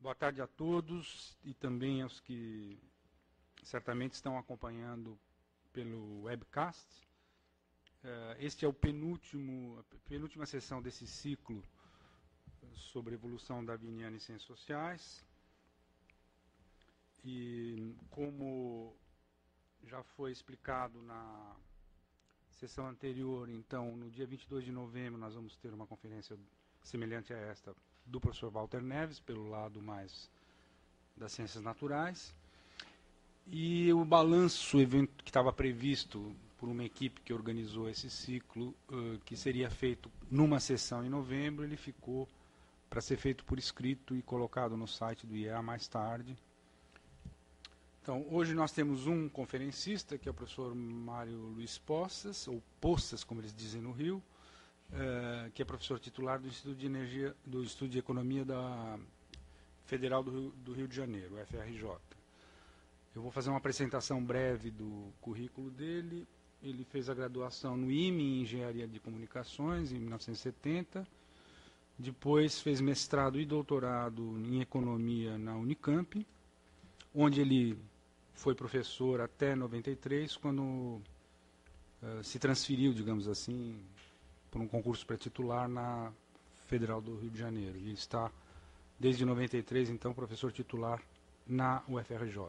Boa tarde a todos e também aos que certamente estão acompanhando pelo webcast. Este é a penúltima sessão desse ciclo sobre evolução darwiniana e ciências sociais. E como já foi explicado na sessão anterior, então, no dia 22 de novembro, nós vamos ter uma conferência semelhante a esta do professor Walter Neves, pelo lado mais das ciências naturais. E o balanço que estava previsto por uma equipe que organizou esse ciclo, que seria feito numa sessão em novembro, ele ficou para ser feito por escrito e colocado no site do IEA mais tarde. Então, hoje nós temos um conferencista, que é o professor Mário Luiz Poças, ou Poças, como eles dizem no Rio, que é professor titular do Instituto de Energia, do Instituto de Economia da Federal do Rio de Janeiro, FRJ. Eu vou fazer uma apresentação breve do currículo dele. Ele fez a graduação no IME em Engenharia de Comunicações, em 1970. Depois fez mestrado e doutorado em Economia na Unicamp, onde ele foi professor até 93, quando se transferiu, digamos assim, por um concurso pré-titular na Federal do Rio de Janeiro. E está, desde 93, então, professor titular na UFRJ.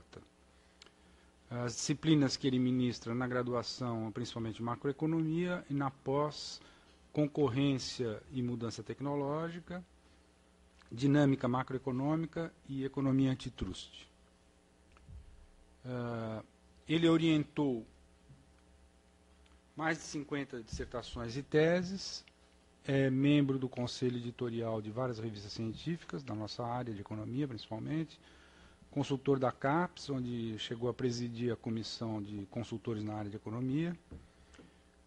As disciplinas que ele ministra na graduação, principalmente macroeconomia, e na pós, concorrência e mudança tecnológica, dinâmica macroeconômica e economia antitrust. Ele orientou mais de 50 dissertações e teses, é membro do conselho editorial de várias revistas científicas, da nossa área de economia, principalmente, consultor da CAPES, onde chegou a presidir a comissão de consultores na área de economia,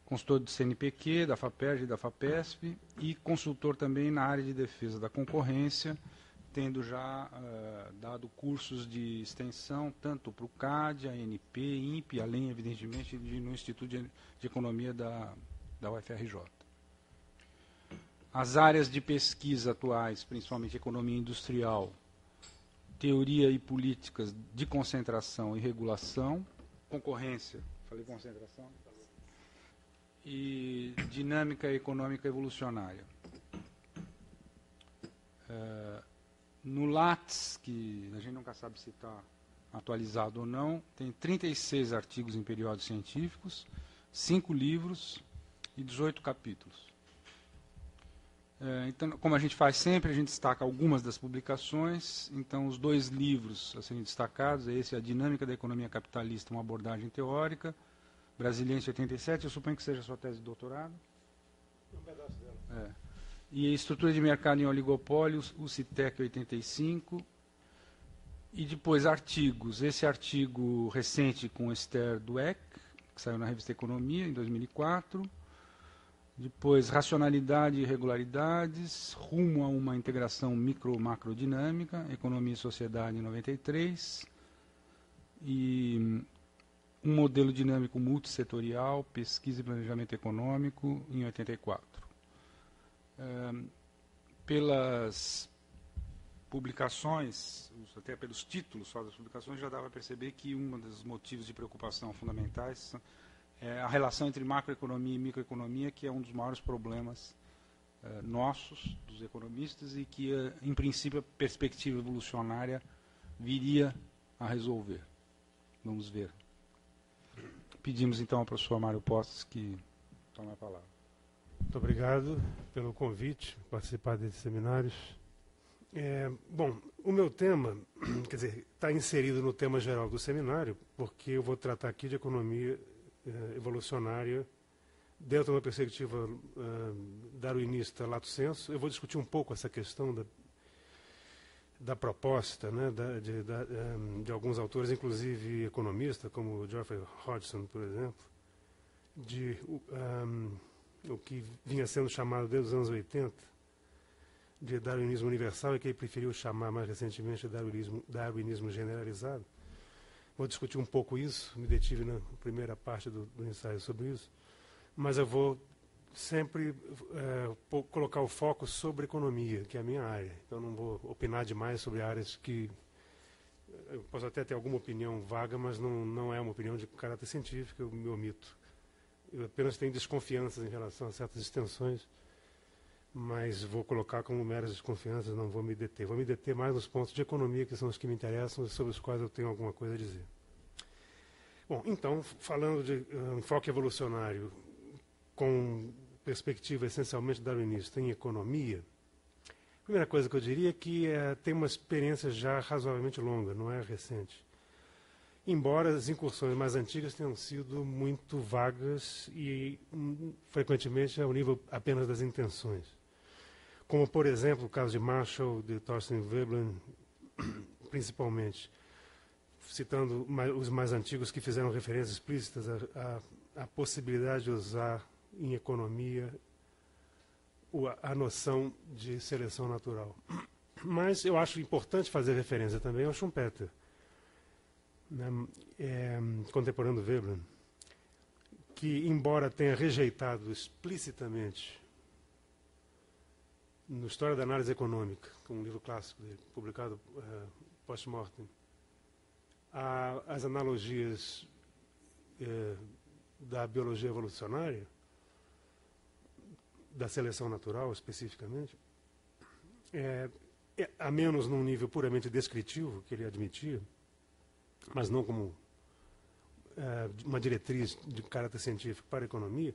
consultor do CNPq, da FAPERJ e da FAPESP, e consultor também na área de defesa da concorrência, tendo já dado cursos de extensão tanto para o CAD, a ANP, INPE, além, evidentemente, no Instituto de Economia da UFRJ. As áreas de pesquisa atuais, principalmente economia industrial, teoria e políticas de concentração e regulação, concorrência, falei concentração, e dinâmica econômica evolucionária. No Lattes, que a gente nunca sabe se está atualizado ou não, tem 36 artigos em periódicos científicos, 5 livros e 18 capítulos. Então, como a gente faz sempre, a gente destaca algumas das publicações. Então, os 2 livros a serem destacados, esse é A Dinâmica da Economia Capitalista, uma abordagem teórica, Brasiliense 87, eu suponho que seja a sua tese de doutorado. Um pedaço dela. E a Estrutura de Mercado em Oligopólios, o CITEC 85. E depois artigos. Esse artigo recente com Esther Dweck, que saiu na revista Economia, em 2004. Depois, Racionalidade e Irregularidades, rumo a uma integração micro-macrodinâmica, Economia e Sociedade, em 93. E um modelo dinâmico multissetorial, Pesquisa e Planejamento Econômico, em 84. Pelas publicações, até pelos títulos só das publicações, já dá para perceber que um dos motivos de preocupação fundamentais é a relação entre macroeconomia e microeconomia, que é um dos maiores problemas nossos, dos economistas, e que, em princípio, a perspectiva evolucionária viria a resolver. Vamos ver. Pedimos, então, ao professor Mário Poças que tome a palavra. Muito obrigado pelo convite, participar desses seminários. Bom, o meu tema, quer dizer, está inserido no tema geral do seminário, porque eu vou tratar aqui de economia evolucionária dentro de uma perspectiva darwinista lato sensu. Eu vou discutir um pouco essa questão da proposta, né, de alguns autores, inclusive economistas, como Geoffrey Hodgson, por exemplo, de o que vinha sendo chamado desde os anos 80 de darwinismo universal, e que ele preferiu chamar mais recentemente de darwinismo generalizado. Vou discutir um pouco isso, me detive na primeira parte do ensaio sobre isso, mas eu vou sempre colocar o foco sobre economia, que é a minha área. Então, não vou opinar demais sobre áreas que... Eu posso até ter alguma opinião vaga, mas não é uma opinião de caráter científico, eu me omito. Eu apenas tenho desconfianças em relação a certas extensões, mas vou colocar como meras desconfianças, não vou me deter. Vou me deter mais nos pontos de economia, que são os que me interessam e sobre os quais eu tenho alguma coisa a dizer. Bom, então, falando de enfoque evolucionário com perspectiva essencialmente darwinista em economia, a primeira coisa que eu diria é que tem uma experiência já razoavelmente longa, não é recente. Embora as incursões mais antigas tenham sido muito vagas e, frequentemente, ao nível apenas das intenções. Como, por exemplo, o caso de Marshall, de Thorstein Veblen, principalmente, citando os mais antigos que fizeram referências explícitas à possibilidade de usar em economia a noção de seleção natural. Mas eu acho importante fazer referência também ao Schumpeter, contemporâneo do Veblen, que, embora tenha rejeitado explicitamente no História da Análise Econômica, que é um livro clássico dele, publicado post-mortem, as analogias da biologia evolucionária, da seleção natural especificamente, a menos num nível puramente descritivo, que ele admitia, mas não como uma diretriz de caráter científico para a economia.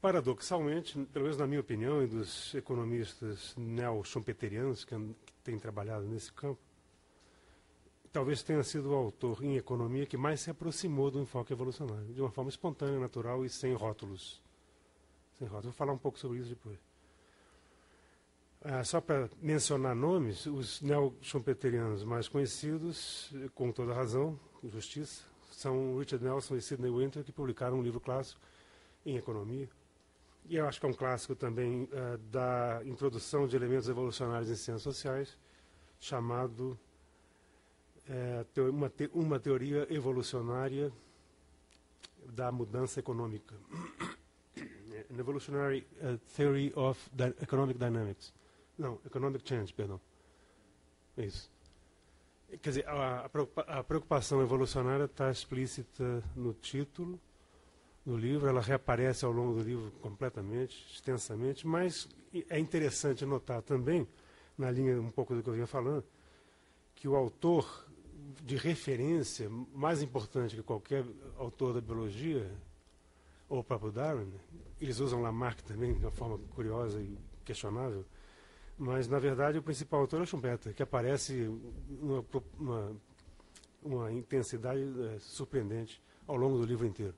Paradoxalmente, pelo menos na minha opinião e dos economistas neo-schumpeterianos que têm trabalhado nesse campo, talvez tenha sido o autor em economia que mais se aproximou do enfoque evolucionário, de uma forma espontânea, natural e sem rótulos. Vou falar um pouco sobre isso depois. Só para mencionar nomes, os neo-schumpeterianos mais conhecidos, com toda razão, justiça, são Richard Nelson e Sidney Winter, que publicaram um livro clássico em economia. E eu acho que é um clássico também da introdução de elementos evolucionários em ciências sociais, chamado uma teoria evolucionária da mudança econômica. An Evolutionary Theory of Economic Dynamics. Não, Economic Change, perdão. É isso. Quer dizer, a preocupação evolucionária está explícita no título do livro, ela reaparece ao longo do livro completamente, extensamente, mas é interessante notar também, na linha um pouco do que eu vinha falando, que o autor de referência mais importante que qualquer autor da biologia, ou o próprio Darwin, eles usam Lamarck também de uma forma curiosa e questionável, mas, na verdade, o principal autor é o Schumpeter, que aparece uma intensidade surpreendente ao longo do livro inteiro.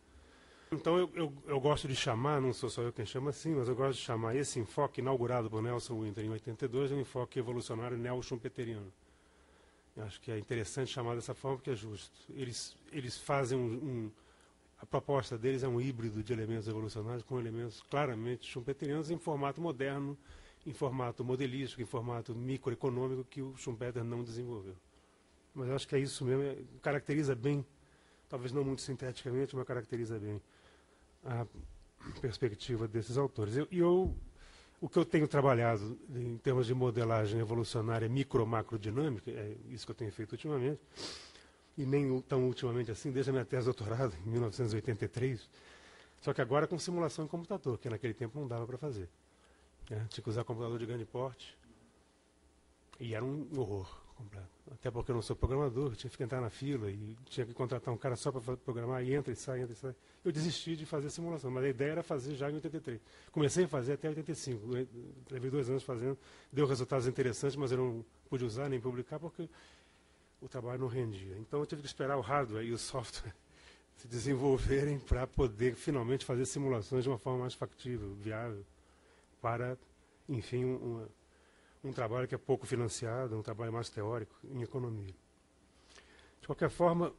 Então, eu gosto de chamar, não sou só eu quem chama assim, mas eu gosto de chamar esse enfoque inaugurado por Nelson Winter em 82 de um enfoque evolucionário neo-schumpeteriano. Eu acho que é interessante chamar dessa forma porque é justo. Eles fazem a proposta deles é um híbrido de elementos evolucionários com elementos claramente schumpeterianos em formato moderno, em formato modelístico, em formato microeconômico que o Schumpeter não desenvolveu. Mas eu acho que é isso mesmo, caracteriza bem, talvez não muito sinteticamente, mas caracteriza bem a perspectiva desses autores. O que eu tenho trabalhado em termos de modelagem evolucionária micro-macrodinâmica, é isso que eu tenho feito ultimamente, e nem tão ultimamente assim, desde a minha tese de doutorado, em 1983, só que agora com simulação em computador, que naquele tempo não dava para fazer. Tinha que usar computador de grande porte, e era um horror completo. Até porque eu não sou programador, tinha que entrar na fila e tinha que contratar um cara só para programar, e entra e sai, entra e sai. Eu desisti de fazer simulação, mas a ideia era fazer já em 83. Comecei a fazer até 85, levei 2 anos fazendo, deu resultados interessantes, mas eu não pude usar nem publicar porque o trabalho não rendia. Então eu tive que esperar o hardware e o software se desenvolverem para poder finalmente fazer simulações de uma forma mais factível, viável, para, enfim, um trabalho que é pouco financiado, um trabalho mais teórico em economia. De qualquer forma,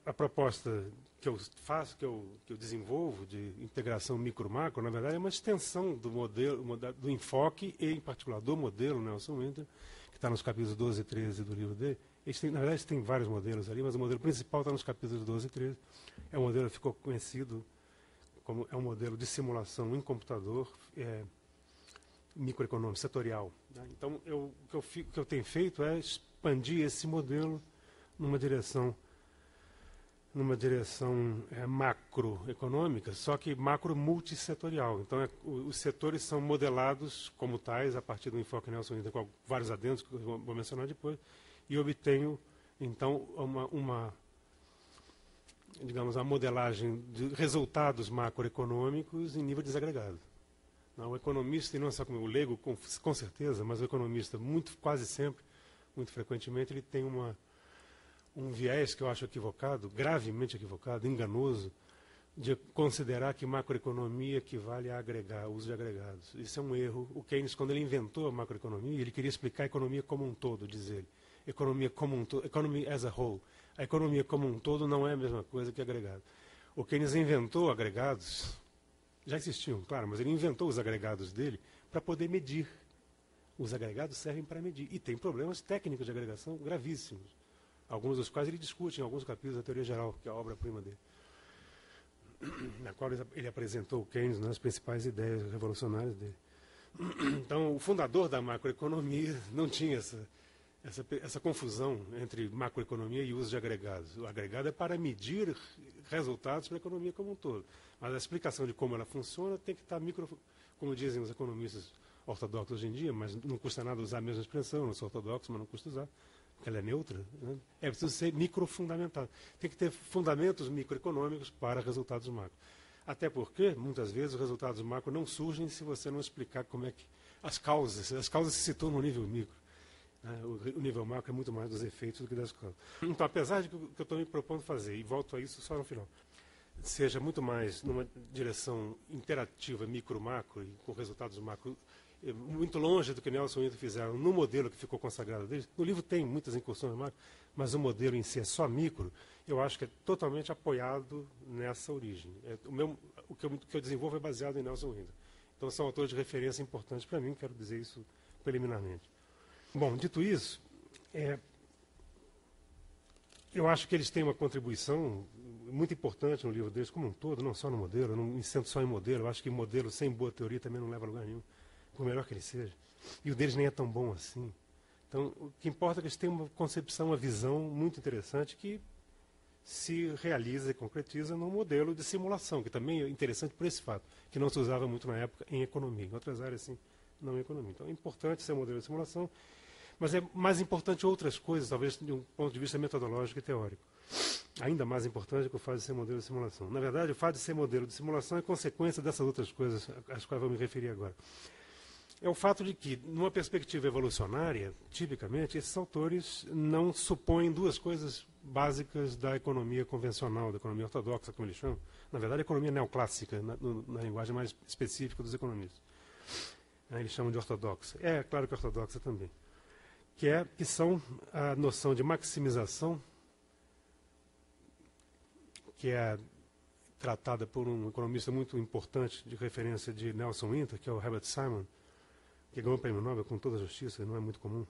a proposta que eu faço, que eu desenvolvo de integração micro-macro, na verdade, é uma extensão do modelo, do enfoque e, em particular, do modelo Nelson Winter, que está nos capítulos 12 e 13 do livro dele. Na verdade, tem vários modelos ali, mas o modelo principal está nos capítulos 12 e 13. É um modelo que ficou conhecido como é um modelo de simulação em computador microeconômico, setorial. Né? Então, o que eu tenho feito é expandir esse modelo numa direção macroeconômica, só que macro multissetorial. Então, os setores são modelados como tais, a partir do enfoque Nelson Winter, com vários adendos que eu vou mencionar depois, e obtenho, então, digamos, a modelagem de resultados macroeconômicos em nível desagregado. O economista, e não só como o leigo, com certeza, mas o economista, quase sempre, muito frequentemente, ele tem um viés que eu acho equivocado, gravemente equivocado, enganoso, de considerar que macroeconomia equivale a agregar, uso de agregados. Isso é um erro. O Keynes, quando ele inventou a macroeconomia, ele queria explicar a economia como um todo, diz ele. Economia como um todo, economy as a whole. A economia como um todo não é a mesma coisa que agregado. O Keynes inventou agregados, já existiam, claro, mas ele inventou os agregados dele para poder medir. Os agregados servem para medir. E tem problemas técnicos de agregação gravíssimos, alguns dos quais ele discute em alguns capítulos da Teoria Geral, que é a obra-prima dele, na qual ele apresentou o Keynes nas principais ideias revolucionárias dele. Então, o fundador da macroeconomia não tinha essa confusão entre macroeconomia e uso de agregados. O agregado é para medir resultados para a economia como um todo. Mas a explicação de como ela funciona tem que estar como dizem os economistas ortodoxos hoje em dia, mas não custa nada usar a mesma expressão, não sou ortodoxo, mas não custa usar, porque ela é neutra, né? É preciso ser microfundamentado. Tem que ter fundamentos microeconômicos para resultados macro. Até porque, muitas vezes, os resultados macro não surgem se você não explicar como é que as causas se situam no nível micro. O nível macro é muito mais dos efeitos do que das causas. Então, apesar de que eu estou me propondo fazer, e volto a isso só no final, seja muito mais numa direção interativa, micro-macro, e com resultados macro, muito longe do que Nelson Winter fizeram no modelo que ficou consagrado deles. No livro tem muitas incursões macro, mas o modelo em si é só micro, eu acho que é totalmente apoiado nessa origem. O que eu desenvolvo é baseado em Nelson Winter. Então, são autores de referência importantes para mim, quero dizer isso preliminarmente. Bom, dito isso, eu acho que eles têm uma contribuição muito importante no livro deles, como um todo, não só no modelo. Eu não me sento só em modelo. Eu acho que modelo sem boa teoria também não leva a lugar nenhum, por melhor que ele seja. E o deles nem é tão bom assim. Então, o que importa é que eles têm uma concepção, uma visão muito interessante que se realiza e concretiza num modelo de simulação, que também é interessante por esse fato, que não se usava muito na época em economia. Em outras áreas, sim, não em economia. Então, é importante ser um modelo de simulação, mas é mais importante outras coisas, talvez de um ponto de vista metodológico e teórico. Ainda mais importante que o fato de ser modelo de simulação. Na verdade, o fato de ser modelo de simulação é consequência dessas outras coisas às quais eu vou me referir agora. É o fato de que, numa perspectiva evolucionária, tipicamente, esses autores não supõem duas coisas básicas da economia convencional, da economia ortodoxa, como eles chamam. Na verdade, a economia neoclássica, na linguagem mais específica dos economistas. Eles chamam de ortodoxa. É claro que ortodoxa também. Que são a noção de maximização, que é tratada por um economista muito importante de referência de Nelson Winter, que é o Herbert Simon, que ganhou o prêmio Nobel com toda a justiça, não é muito comum.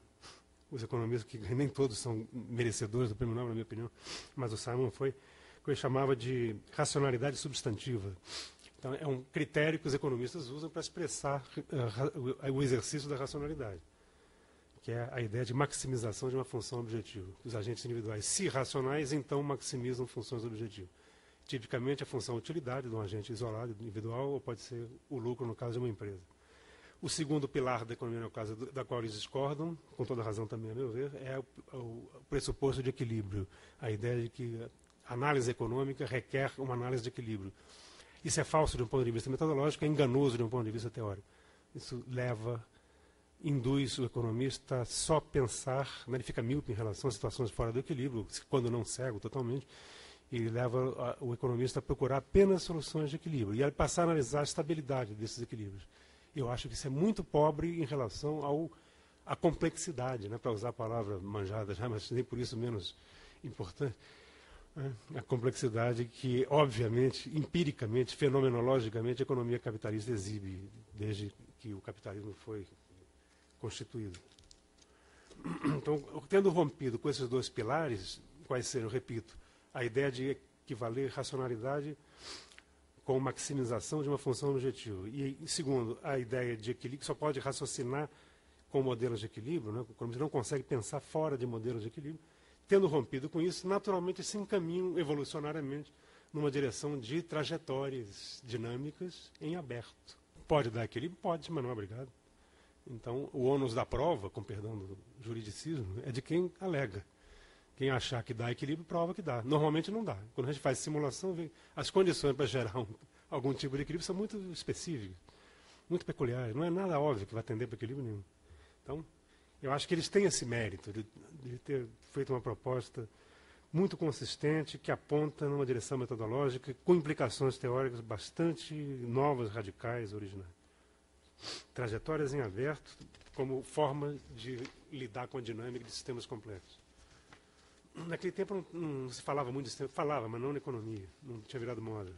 Os economistas, que nem todos são merecedores do prêmio Nobel, na minha opinião, mas o Simon foi, que ele chamava de racionalidade substantiva. Então, é um critério que os economistas usam para expressar o exercício da racionalidade, que é a ideia de maximização de uma função objetiva. Os agentes individuais, se racionais, então maximizam funções objetivas. Tipicamente, a função utilidade de um agente isolado, individual, ou pode ser o lucro, no caso de uma empresa. O segundo pilar da economia neoclássica, da qual eles discordam, com toda razão também, a meu ver, é o pressuposto de equilíbrio. A ideia de que a análise econômica requer uma análise de equilíbrio. Isso é falso de um ponto de vista metodológico, é enganoso de um ponto de vista teórico. Isso induz o economista a só pensar, ele fica míope em relação a situações fora do equilíbrio, quando não cego totalmente, e leva o economista a procurar apenas soluções de equilíbrio, e a passar a analisar a estabilidade desses equilíbrios. Eu acho que isso é muito pobre em relação à complexidade, para usar a palavra manjada já, mas nem por isso menos importante. né? A complexidade que, obviamente, empiricamente, fenomenologicamente, a economia capitalista exibe desde que o capitalismo foi constituído. Então, tendo rompido com esses dois pilares, quais seriam, repito, a ideia de equivaler racionalidade com maximização de uma função objetiva. E, segundo, a ideia de equilíbrio, que só pode raciocinar com modelos de equilíbrio, né? O economista não consegue pensar fora de modelos de equilíbrio. Tendo rompido com isso, naturalmente se encaminham evolucionariamente numa direção de trajetórias dinâmicas em aberto. Pode dar equilíbrio? Pode, mas não é obrigado. Então, o ônus da prova, com perdão do juridicismo, é de quem alega. Quem achar que dá equilíbrio, prova que dá. Normalmente não dá. Quando a gente faz simulação, as condições para gerar algum tipo de equilíbrio são muito específicas, muito peculiares. Não é nada óbvio que vai atender para equilíbrio nenhum. Então, eu acho que eles têm esse mérito de ter feito uma proposta muito consistente, que aponta numa direção metodológica, com implicações teóricas bastante novas, radicais, originais. Trajetórias em aberto como forma de lidar com a dinâmica de sistemas complexos. Naquele tempo não se falava muito de sistema, falava, mas não na economia, não tinha virado moda.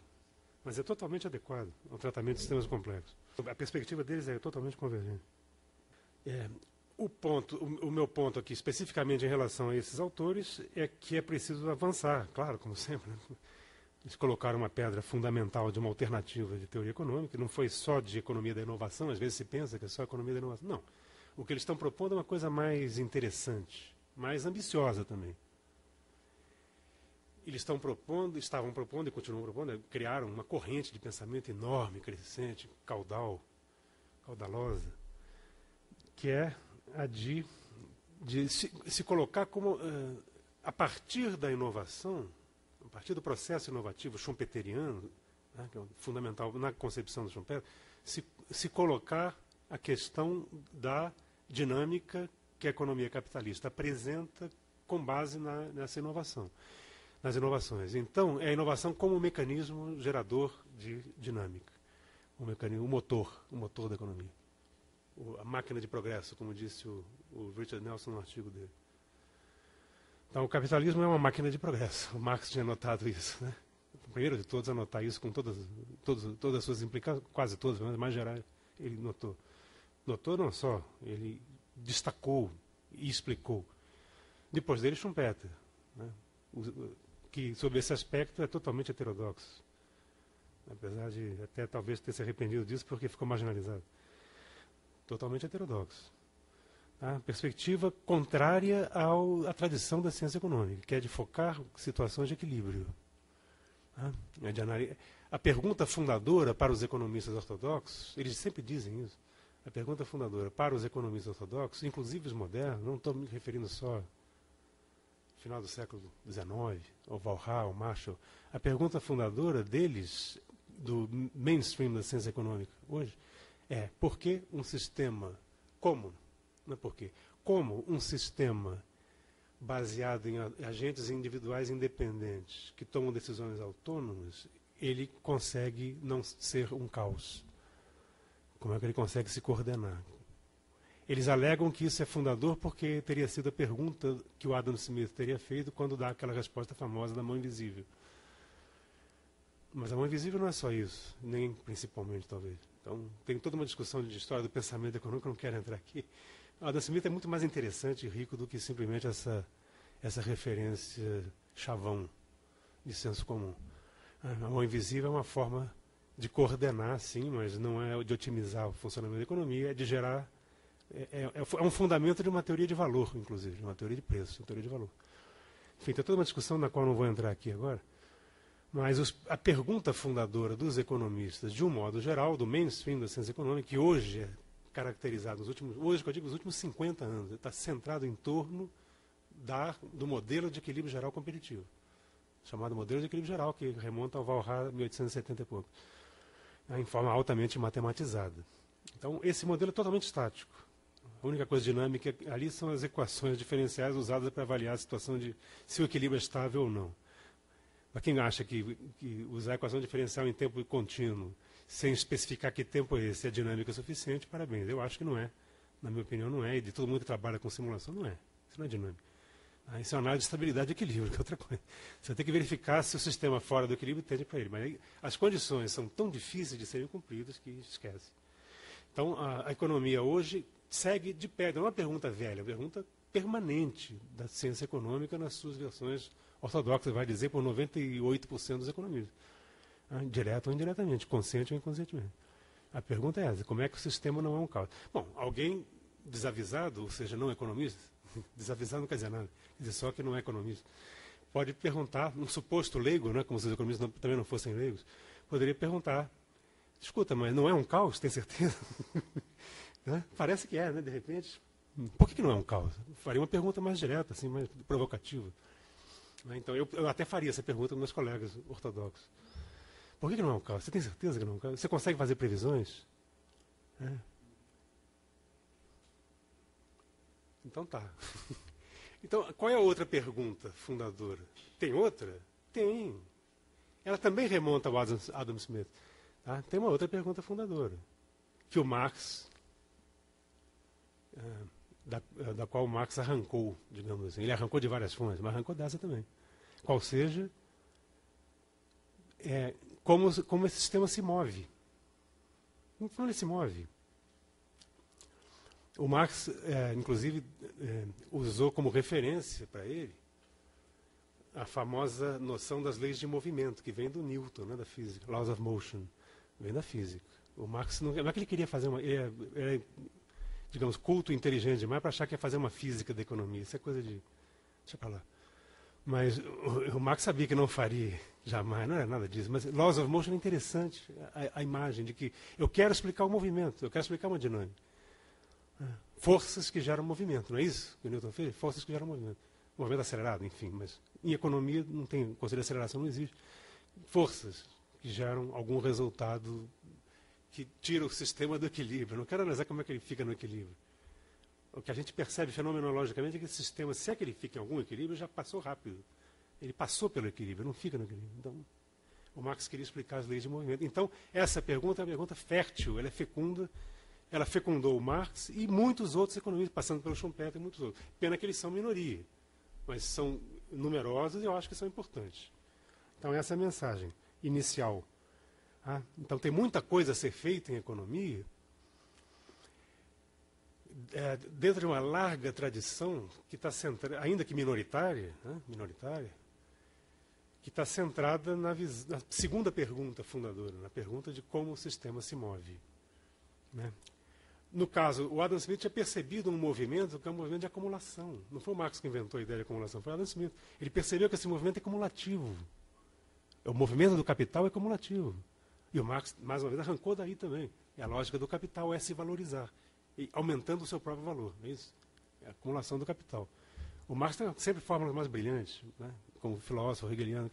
Mas é totalmente adequado ao tratamento de sistemas complexos. A perspectiva deles é totalmente convergente. O meu ponto aqui, especificamente em relação a esses autores, é que é preciso avançar, claro, como sempre. Né? Eles colocaram uma pedra fundamental de uma alternativa de teoria econômica, não foi só de economia da inovação, às vezes se pensa que é só economia da inovação. Não. O que eles estão propondo é uma coisa mais interessante, mais ambiciosa também. Eles estavam propondo e continuam propondo, criaram uma corrente de pensamento enorme, crescente, caudalosa, que é a de se colocar como, a partir da inovação, a partir do processo inovativo schumpeteriano, né, que é fundamental na concepção do Schumpeter, se colocar a questão da dinâmica que a economia capitalista apresenta com base nessa inovação, nas inovações. Então, é a inovação como um mecanismo gerador de dinâmica, o motor da economia. A máquina de progresso, como disse o Richard Nelson no artigo dele. Então, o capitalismo é uma máquina de progresso. O Marx tinha notado isso. Né? O primeiro de todos a notar isso, com todas as suas implicações, quase todas, mas mais gerais, ele notou. Notou não só, ele destacou e explicou. Depois dele, Schumpeter, né? Que, sob esse aspecto, é totalmente heterodoxo. Apesar de até talvez ter se arrependido disso porque ficou marginalizado. Totalmente heterodoxo. Tá? Perspectiva contrária à tradição da ciência econômica, que é de focar situações de equilíbrio. Tá? A pergunta fundadora para os economistas ortodoxos, eles sempre dizem isso, a pergunta fundadora para os economistas ortodoxos, inclusive os modernos, não estou me referindo só ao final do século XIX, ao Walras, ao Marshall, a pergunta fundadora deles, do mainstream da ciência econômica hoje, é por que um sistema como, não é por quê, como um sistema baseado em agentes individuais independentes que tomam decisões autônomas, ele consegue não ser um caos. Como é que ele consegue se coordenar? Eles alegam que isso é fundador porque teria sido a pergunta que o Adam Smith teria feito quando dá aquela resposta famosa da mão invisível. Mas a mão invisível não é só isso, nem principalmente, talvez. Então, tem toda uma discussão de história do pensamento econômico, eu não quero entrar aqui. O Adam Smith é muito mais interessante e rico do que simplesmente essa referência chavão de senso comum. A mão invisível é uma forma de coordenar, sim, mas não é de otimizar o funcionamento da economia, é de gerar... É um fundamento de uma teoria de valor, inclusive, de uma teoria de preço, uma teoria de valor. Enfim, tem toda uma discussão na qual não vou entrar aqui agora, mas a pergunta fundadora dos economistas, de um modo geral, do mainstream da ciência econômica, que hoje é caracterizado, hoje que eu digo, nos últimos 50 anos, está centrado em torno do modelo de equilíbrio geral competitivo, chamado modelo de equilíbrio geral, que remonta ao Walras 1870 e pouco, em forma altamente matematizada. Então, esse modelo é totalmente estático. A única coisa dinâmica ali são as equações diferenciais usadas para avaliar a situação de se o equilíbrio é estável ou não. Para quem acha que usar a equação diferencial em tempo contínuo, sem especificar que tempo é esse, é dinâmica o suficiente, parabéns. Eu acho que não é. Na minha opinião, não é. E de todo mundo que trabalha com simulação, não é. Isso não é dinâmico. Isso é uma análise de estabilidade e equilíbrio, que é outra coisa. Você tem que verificar se o sistema fora do equilíbrio tende para ele. Mas aí, as condições são tão difíceis de serem cumpridas que esquece. Então, a economia hoje segue de pé. Não é uma pergunta velha, é uma pergunta permanente da ciência econômica nas suas versões ortodoxas, vai dizer, por 98% dos economistas. Direto ou indiretamente, consciente ou inconscientemente. A pergunta é essa, como é que o sistema não é um caos? Bom, alguém desavisado, ou seja, não economista, desavisado não quer dizer nada, quer dizer só que não é economista, pode perguntar, um suposto leigo, né, como se os economistas também não fossem leigos, poderia perguntar, escuta, mas não é um caos, tem certeza? Né? Parece que é, né, de repente. Por que não é um caos? Faria uma pergunta mais direta, assim, mais provocativa. Então, eu até faria essa pergunta com meus colegas ortodoxos. Por que não é um caos? Você tem certeza que não é um caos? Você consegue fazer previsões? Então tá. Então, qual é a outra pergunta fundadora? Tem outra? Tem. Ela também remonta ao Adam Smith. Tá? Tem uma outra pergunta fundadora, que o Marx, da qual o Marx arrancou, digamos assim. Ele arrancou de várias fontes, mas arrancou dessa também. Qual seja, como esse sistema se move. Como ele se move? O Marx, inclusive, usou como referência para ele a famosa noção das leis de movimento, que vem do Newton, né, da física, Laws of Motion, vem da física. O Marx não é que ele queria fazer digamos, culto inteligente demais para achar que ia fazer uma física da economia. Isso é coisa de... Deixa para lá. Mas o Marx sabia que não faria jamais, não era nada disso. Mas Laws of Motion é interessante, a imagem de que eu quero explicar o movimento, eu quero explicar uma dinâmica. Forças que geram movimento, não é isso que o Newton fez? Forças que geram movimento. Movimento acelerado, enfim, mas em economia não tem conceito de aceleração, não existe. Forças que geram algum resultado que tira o sistema do equilíbrio. Eu não quero analisar como é que ele fica no equilíbrio. O que a gente percebe fenomenologicamente é que esse sistema, se é que ele fica em algum equilíbrio, já passou rápido. Ele passou pelo equilíbrio, não fica no equilíbrio. Então, o Marx queria explicar as leis de movimento. Então, essa pergunta é uma pergunta fértil, ela é fecunda. Ela fecundou o Marx e muitos outros economistas, passando pelo Schumpeter e muitos outros. Pena que eles são minoria, mas são numerosos e eu acho que são importantes. Então, essa é a mensagem inicial. Então, tem muita coisa a ser feita em economia, dentro de uma larga tradição, que está centrada, ainda que minoritária, que está centrada na segunda pergunta fundadora, na pergunta de como o sistema se move. Né? No caso, o Adam Smith tinha percebido um movimento que é um movimento de acumulação. Não foi o Marx que inventou a ideia de acumulação, foi o Adam Smith. Ele percebeu que esse movimento é cumulativo. O movimento do capital é cumulativo. E o Marx, mais uma vez, arrancou daí também. E a lógica do capital é se valorizar, e aumentando o seu próprio valor. É isso? É a acumulação do capital. O Marx tem sempre fórmulas mais brilhantes, né? Como filósofo hegeliano,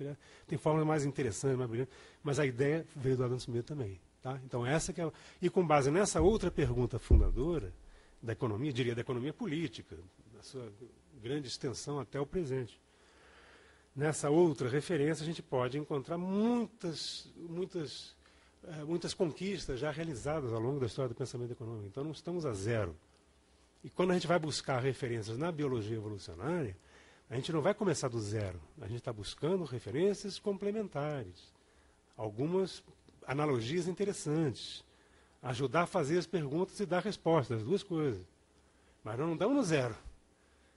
tem fórmulas mais interessantes, mais brilhantes, mas a ideia veio do Adam Smith também. Tá? Então, essa que é. E com base nessa outra pergunta fundadora da economia, diria da economia política, na sua grande extensão até o presente. Nessa outra referência, a gente pode encontrar muitas conquistas já realizadas ao longo da história do pensamento econômico. Então, não estamos a zero. E quando a gente vai buscar referências na biologia evolucionária, a gente não vai começar do zero. A gente está buscando referências complementares. Algumas analogias interessantes, ajudar a fazer as perguntas e dar respostas, as duas coisas. Mas não estamos no zero.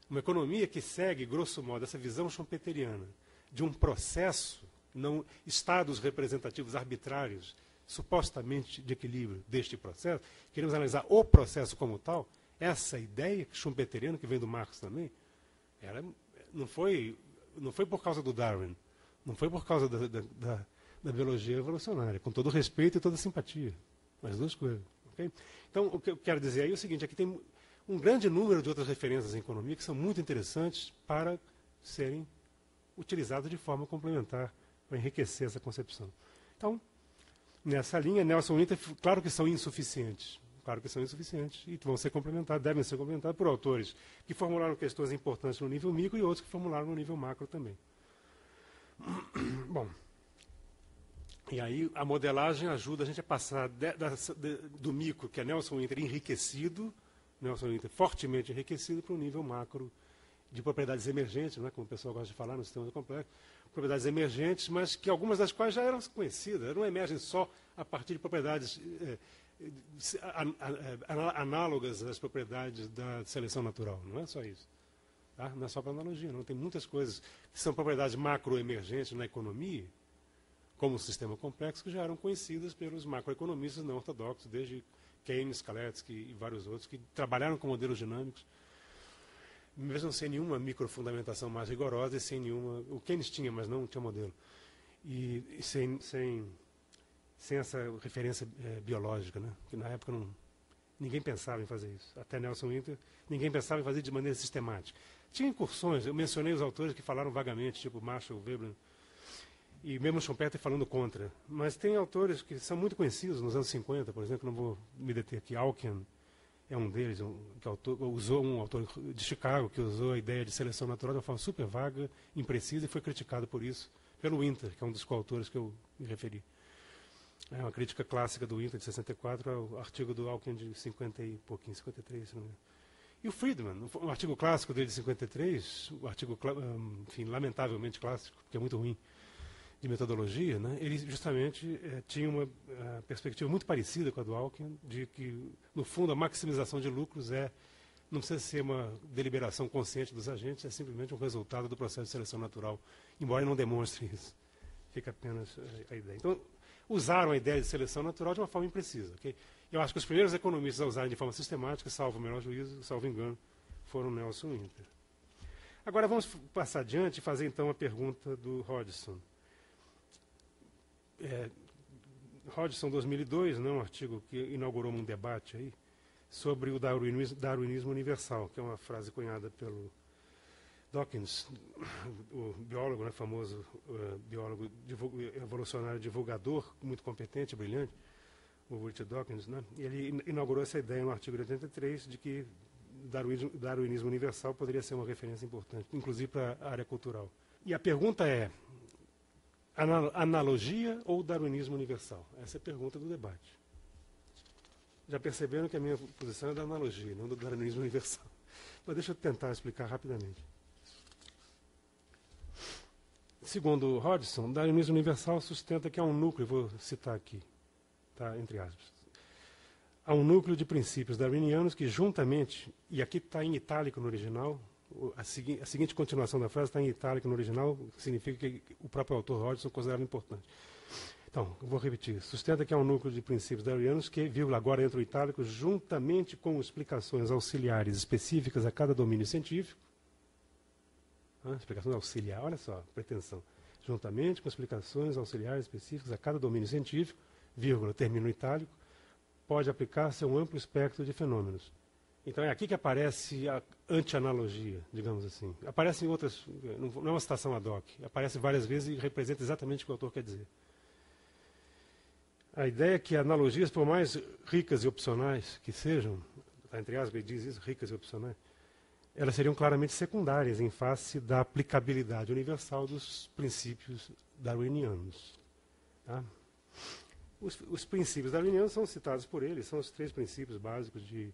Uma economia que segue, grosso modo, essa visão schumpeteriana de um processo, não estados representativos arbitrários, supostamente de equilíbrio deste processo, queremos analisar o processo como tal, essa ideia schumpeteriana, que vem do Marx também, ela não foi por causa do Darwin, não foi por causa da biologia evolucionária, com todo respeito e toda simpatia. As duas coisas. Okay? Então, o que eu quero dizer aí é o seguinte, aqui tem um grande número de outras referências em economia que são muito interessantes para serem utilizadas de forma complementar, para enriquecer essa concepção. Então, nessa linha, Nelson Winter, claro que são insuficientes. Claro que são insuficientes e vão ser complementados, devem ser complementados por autores que formularam questões importantes no nível micro e outros que formularam no nível macro também. Bom, e aí a modelagem ajuda a gente a passar do micro, que é Nelson Winter enriquecido, Nelson Winter fortemente enriquecido, para o nível macro de propriedades emergentes, né, como o pessoal gosta de falar no sistema complexo, propriedades emergentes, mas que algumas das quais já eram conhecidas, não emergem só a partir de propriedades análogas às propriedades da seleção natural, não é só isso. Tá? Não é só para analogia, não. Tem muitas coisas que são propriedades macroemergentes na economia, como o sistema complexo, que já eram conhecidas pelos macroeconomistas não ortodoxos, desde Keynes, Kalecki e vários outros, que trabalharam com modelos dinâmicos, mesmo sem nenhuma microfundamentação mais rigorosa e sem nenhuma... O Keynes tinha, mas não tinha modelo. E sem essa referência biológica, né? Que na época ninguém pensava em fazer isso. Até Nelson Winter, ninguém pensava em fazer de maneira sistemática. Tinha incursões, eu mencionei os autores que falaram vagamente, tipo Marshall, Veblen, e mesmo Schumpeter falando contra. Mas tem autores que são muito conhecidos, nos anos 50, por exemplo, não vou me deter aqui, Alken é um deles, um autor de Chicago, que usou a ideia de seleção natural de uma forma super vaga, imprecisa, e foi criticado por isso, pelo Winter, que é um dos coautores que eu me referi. É uma crítica clássica do Winter, de 64, ao artigo do Alken de 50 e pouquinho, 53, se não me engano. E o Friedman, um artigo clássico dele de 53, um artigo, enfim, lamentavelmente clássico, porque é muito ruim, de metodologia, né, ele justamente tinha uma perspectiva muito parecida com a do Alken, de que, no fundo, a maximização de lucros não precisa ser uma deliberação consciente dos agentes, é simplesmente um resultado do processo de seleção natural, embora ele não demonstre isso. Fica apenas a ideia. Então, usaram a ideia de seleção natural de uma forma imprecisa. Okay? Eu acho que os primeiros economistas a usarem de forma sistemática, salvo o melhor juízo, salvo engano, foram Nelson e Winter. Agora vamos passar adiante e fazer então a pergunta do Hodgson. Hodgson, 2002, né, um artigo que inaugurou um debate aí sobre o darwinismo universal, que é uma frase cunhada pelo Dawkins, o biólogo, né, famoso biólogo evolucionário divulgador, muito competente, brilhante, o Richard Dawkins, né, ele inaugurou essa ideia no artigo de 83 de que darwinismo universal poderia ser uma referência importante, inclusive para a área cultural. E a pergunta é: analogia ou darwinismo universal? Essa é a pergunta do debate. Já perceberam que a minha posição é da analogia, não do darwinismo universal. Mas deixa eu tentar explicar rapidamente. Segundo Hodgson, o darwinismo universal sustenta que há um núcleo, vou citar aqui, tá, entre aspas, há um núcleo de princípios darwinianos que juntamente, e aqui está em itálico no original, a seguinte continuação da frase está em itálico no original, significa que o próprio autor Hodgson considerava importante. Então, eu vou repetir. Sustenta que há um núcleo de princípios darwinianos que, vírgula, agora entra o itálico, juntamente com explicações auxiliares específicas a cada domínio científico. Explicações auxiliares, olha só, pretensão. Juntamente com explicações auxiliares específicas a cada domínio científico, vírgula, termina o itálico, pode aplicar-se a um amplo espectro de fenômenos. Então é aqui que aparece a anti-analogia, digamos assim. Aparece em outras, não é uma citação ad hoc, aparece várias vezes e representa exatamente o que o autor quer dizer. A ideia é que analogias, por mais ricas e opcionais que sejam, entre aspas, ele diz isso, ricas e opcionais, elas seriam claramente secundárias em face da aplicabilidade universal dos princípios darwinianos. Tá? Os princípios darwinianos são citados por ele, são os 3 princípios básicos de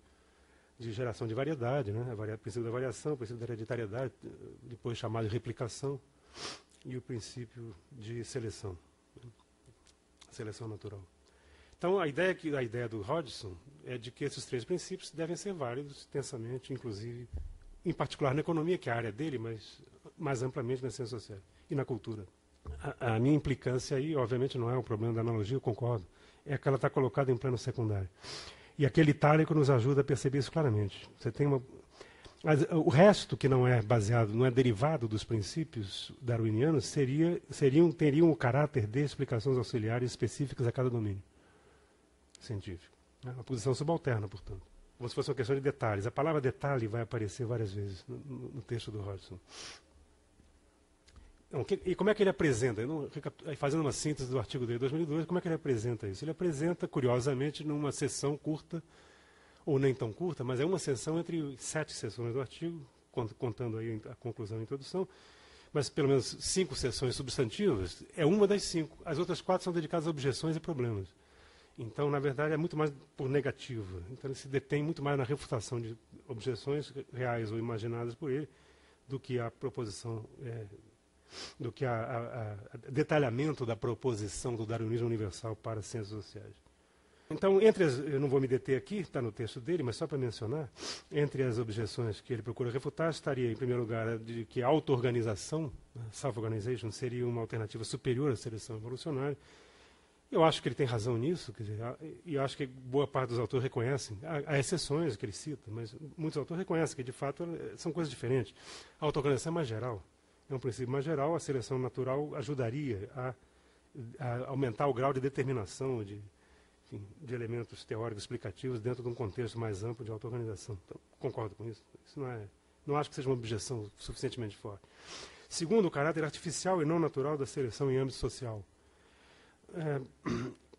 geração de variedade, né? O princípio da variação, o princípio da hereditariedade, depois chamado de replicação, e o princípio de seleção, né? Seleção natural. Então, a ideia do Hodgson é de que esses 3 princípios devem ser válidos intensamente, inclusive, em particular na economia, que é a área dele, mas mais amplamente nas ciências sociais e na cultura. A minha implicância aí, obviamente, não é um problema da analogia, eu concordo, é que ela está colocada em plano secundário. E aquele itálico nos ajuda a perceber isso claramente. Você tem o resto que não é baseado, não é derivado dos princípios darwinianos, teriam o caráter de explicações auxiliares específicas a cada domínio científico. Uma posição subalterna, portanto. Como se fosse uma questão de detalhes. A palavra detalhe vai aparecer várias vezes no texto do Hodgson. Então, e como é que ele apresenta? Fazendo uma síntese do artigo dele de 2002, como é que ele apresenta isso? Ele apresenta, curiosamente, numa sessão curta, ou nem tão curta, mas é uma sessão entre 7 sessões do artigo, contando aí a conclusão e a introdução, mas pelo menos 5 sessões substantivas, é uma das 5. As outras 4 são dedicadas a objeções e problemas. Então, na verdade, é muito mais por negativa. Então, ele se detém muito mais na refutação de objeções reais ou imaginadas por ele, do que a proposição, do que a detalhamento da proposição do darwinismo universal para as ciências sociais. Então, eu não vou me deter aqui, está no texto dele, mas só para mencionar, entre as objeções que ele procura refutar, estaria, em primeiro lugar, de que a auto-organização, self-organization, seria uma alternativa superior à seleção evolucionária. Eu acho que ele tem razão nisso, quer dizer, e eu acho que boa parte dos autores reconhecem, há exceções que ele cita, mas muitos autores reconhecem que, de fato, são coisas diferentes. A auto-organização é mais geral, é um princípio mais geral, a seleção natural ajudaria a aumentar o grau de determinação, de elementos teóricos explicativos dentro de um contexto mais amplo de auto-organização. Então, concordo com isso. Isso não acho que seja uma objeção suficientemente forte. Segundo, o caráter artificial e não natural da seleção em âmbito social.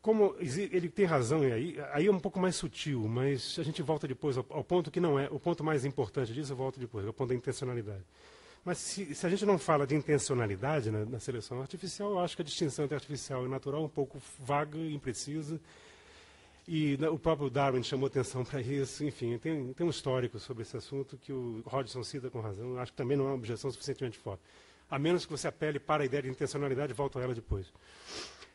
Como ele tem razão, e aí é um pouco mais sutil, mas a gente volta depois ao ponto que não é, o ponto mais importante disso eu volto depois, é o ponto da intencionalidade. Mas se a gente não fala de intencionalidade na seleção artificial, eu acho que a distinção entre artificial e natural é um pouco vaga e imprecisa. E o próprio Darwin chamou atenção para isso. Enfim, tem um histórico sobre esse assunto que o Hodgson cita com razão. Acho que também não é uma objeção suficientemente forte. A menos que você apele para a ideia de intencionalidade, volto a ela depois.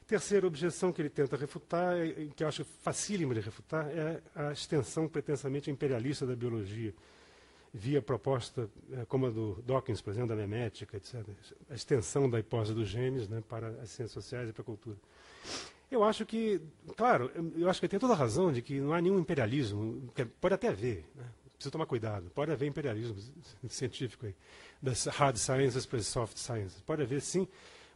Terceira objeção que ele tenta refutar, que eu acho facílima de refutar, é a extensão pretensamente imperialista da biologia, via proposta como a do Dawkins, por exemplo, da memética, etc. A extensão da hipótese dos genes, né, para as ciências sociais e para a cultura. Eu acho que, claro, eu acho que ele tem toda a razão de que não há nenhum imperialismo, pode até haver, né? Precisa tomar cuidado, pode haver imperialismo científico aí, das hard sciences para as soft sciences, pode haver sim,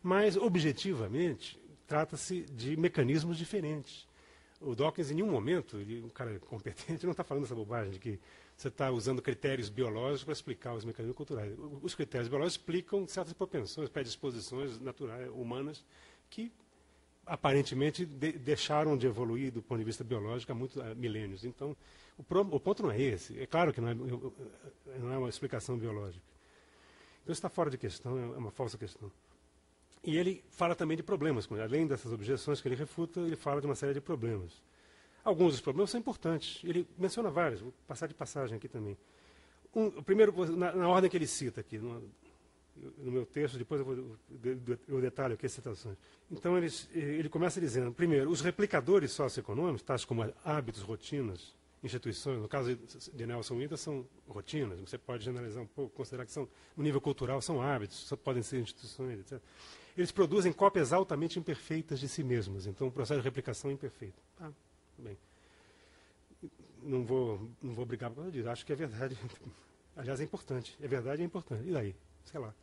mas objetivamente trata-se de mecanismos diferentes. O Dawkins, em nenhum momento, um cara competente, não está falando essa bobagem de que você está usando critérios biológicos para explicar os mecanismos culturais. Os critérios biológicos explicam certas propensões, predisposições naturais, humanas, que aparentemente deixaram de evoluir do ponto de vista biológico há milênios. Então, o ponto não é esse. É claro que não é uma explicação biológica. Então, isso está fora de questão, é uma falsa questão. E ele fala também de problemas. Além dessas objeções que ele refuta, ele fala de uma série de problemas. Alguns dos problemas são importantes. Ele menciona vários, vou passar de passagem aqui também. O primeiro, na ordem que ele cita aqui, no meu texto, depois eu detalho aqui as citações. Então, ele começa dizendo, primeiro, os replicadores socioeconômicos, tais como hábitos, rotinas, instituições, no caso de Nelson Winter, são rotinas, você pode generalizar um pouco, considerar que são, no nível cultural, são hábitos, só podem ser instituições, etc. Eles produzem cópias altamente imperfeitas de si mesmos, então o processo de replicação é imperfeito. Bem. Não vou brigar por causa disso, acho que é verdade. Aliás, é importante, é verdade e é importante. E daí? Sei lá.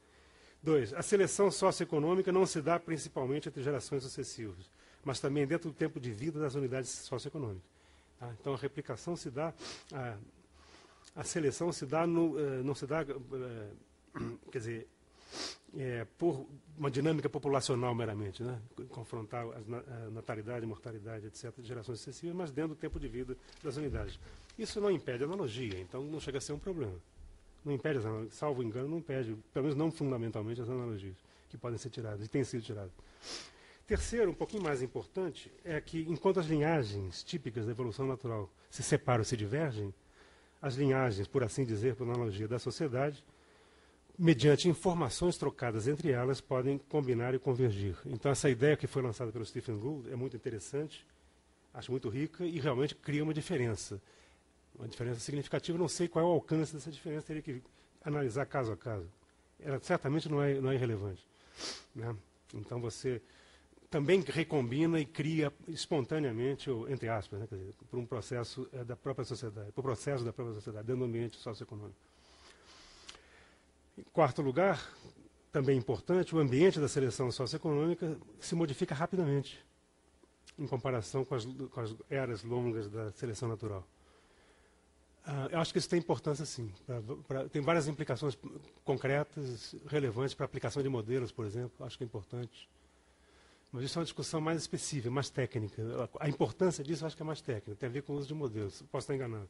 2. A seleção socioeconômica não se dá principalmente entre gerações sucessivas, mas também dentro do tempo de vida das unidades socioeconômicas. Tá? Então, a replicação se dá, a seleção se dá, não se dá, quer dizer, por uma dinâmica populacional meramente, né? Confrontar a natalidade, mortalidade, etc., de gerações sucessivas, mas dentro do tempo de vida das unidades. Isso não impede a analogia, então não chega a ser um problema. Não impede as analogias, salvo engano, não impede, pelo menos não fundamentalmente, as analogias que podem ser tiradas e têm sido tiradas. Terceiro, um pouquinho mais importante, é que enquanto as linhagens típicas da evolução natural se separam, se divergem, as linhagens, por assim dizer, por analogia da sociedade, mediante informações trocadas entre elas, podem combinar e convergir. Então, essa ideia que foi lançada pelo Stephen Gould é muito interessante, acho muito rica e realmente cria uma diferença significativa. Não sei qual é o alcance dessa diferença, teria que analisar caso a caso. Ela certamente não é irrelevante, né? Então, você também recombina e cria espontaneamente, ou, entre aspas, né, quer dizer, por um processo da própria sociedade, por processo da própria sociedade, dentro do ambiente socioeconômico. Em quarto lugar, também importante, o ambiente da seleção socioeconômica se modifica rapidamente em comparação com as eras longas da seleção natural. Eu acho que isso tem importância, sim. Tem várias implicações concretas, relevantes para a aplicação de modelos, por exemplo. Acho que é importante. Mas isso é uma discussão mais específica, mais técnica. A importância disso eu acho que é mais técnica, tem a ver com o uso de modelos. Posso estar enganado.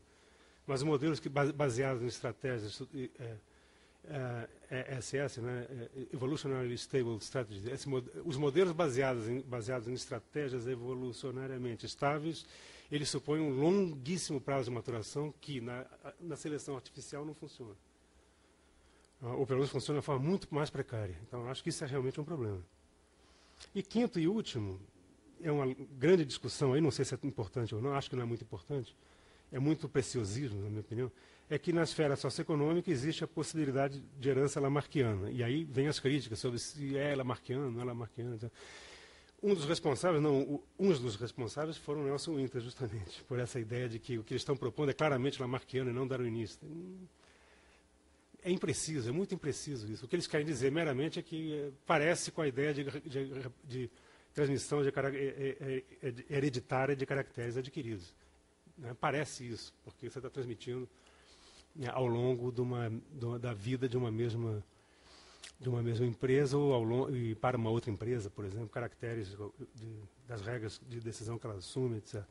Mas modelos baseados em estratégias ESS, né? Evolutionary Stable Strategy. Os modelos baseados em estratégias evolucionariamente estáveis, eles supõem um longuíssimo prazo de maturação que na seleção artificial não funciona. ou pelo menos funciona de forma muito mais precária. Então, acho que isso é realmente um problema. E quinto e último, é uma grande discussão, aí não sei se é importante ou não, acho que não é muito importante, é muito preciosismo, na minha opinião, é que na esfera socioeconômica existe a possibilidade de herança lamarckiana. E aí vem as críticas sobre se é lamarckiano, não é lamarckiano. Então, um dos responsáveis foram Nelson Winter, justamente, por essa ideia de que o que eles estão propondo é claramente lamarckiano e não darwinista. É impreciso, é muito impreciso isso. O que eles querem dizer meramente é que parece com a ideia de transmissão hereditária de caracteres adquiridos. Né? Parece isso, porque você está transmitindo ao longo da vida de uma mesma empresa e para uma outra empresa, por exemplo, caracteres das regras de decisão que ela assume, etc.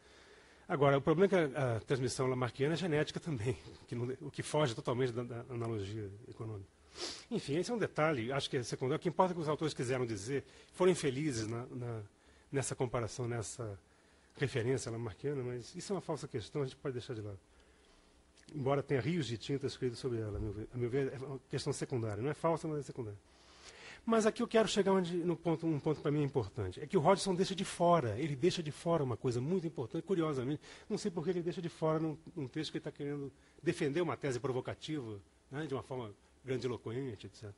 Agora, o problema é que a transmissão lamarckiana é genética também, o que foge totalmente da analogia econômica. Enfim, esse é um detalhe, acho que é secundário. O que importa é que os autores quiseram dizer, foram infelizes nessa comparação, nessa referência lamarckiana, mas isso é uma falsa questão, a gente pode deixar de lado. Embora tenha rios de tinta escritos sobre ela, a meu ver, é uma questão secundária. Não é falsa, mas é secundária. Mas aqui eu quero chegar um ponto para mim importante. É que o Hodgson deixa de fora, ele deixa de fora uma coisa muito importante, curiosamente. Não sei por que ele deixa de fora num texto que ele está querendo defender uma tese provocativa, né, de uma forma grandiloquente, etc.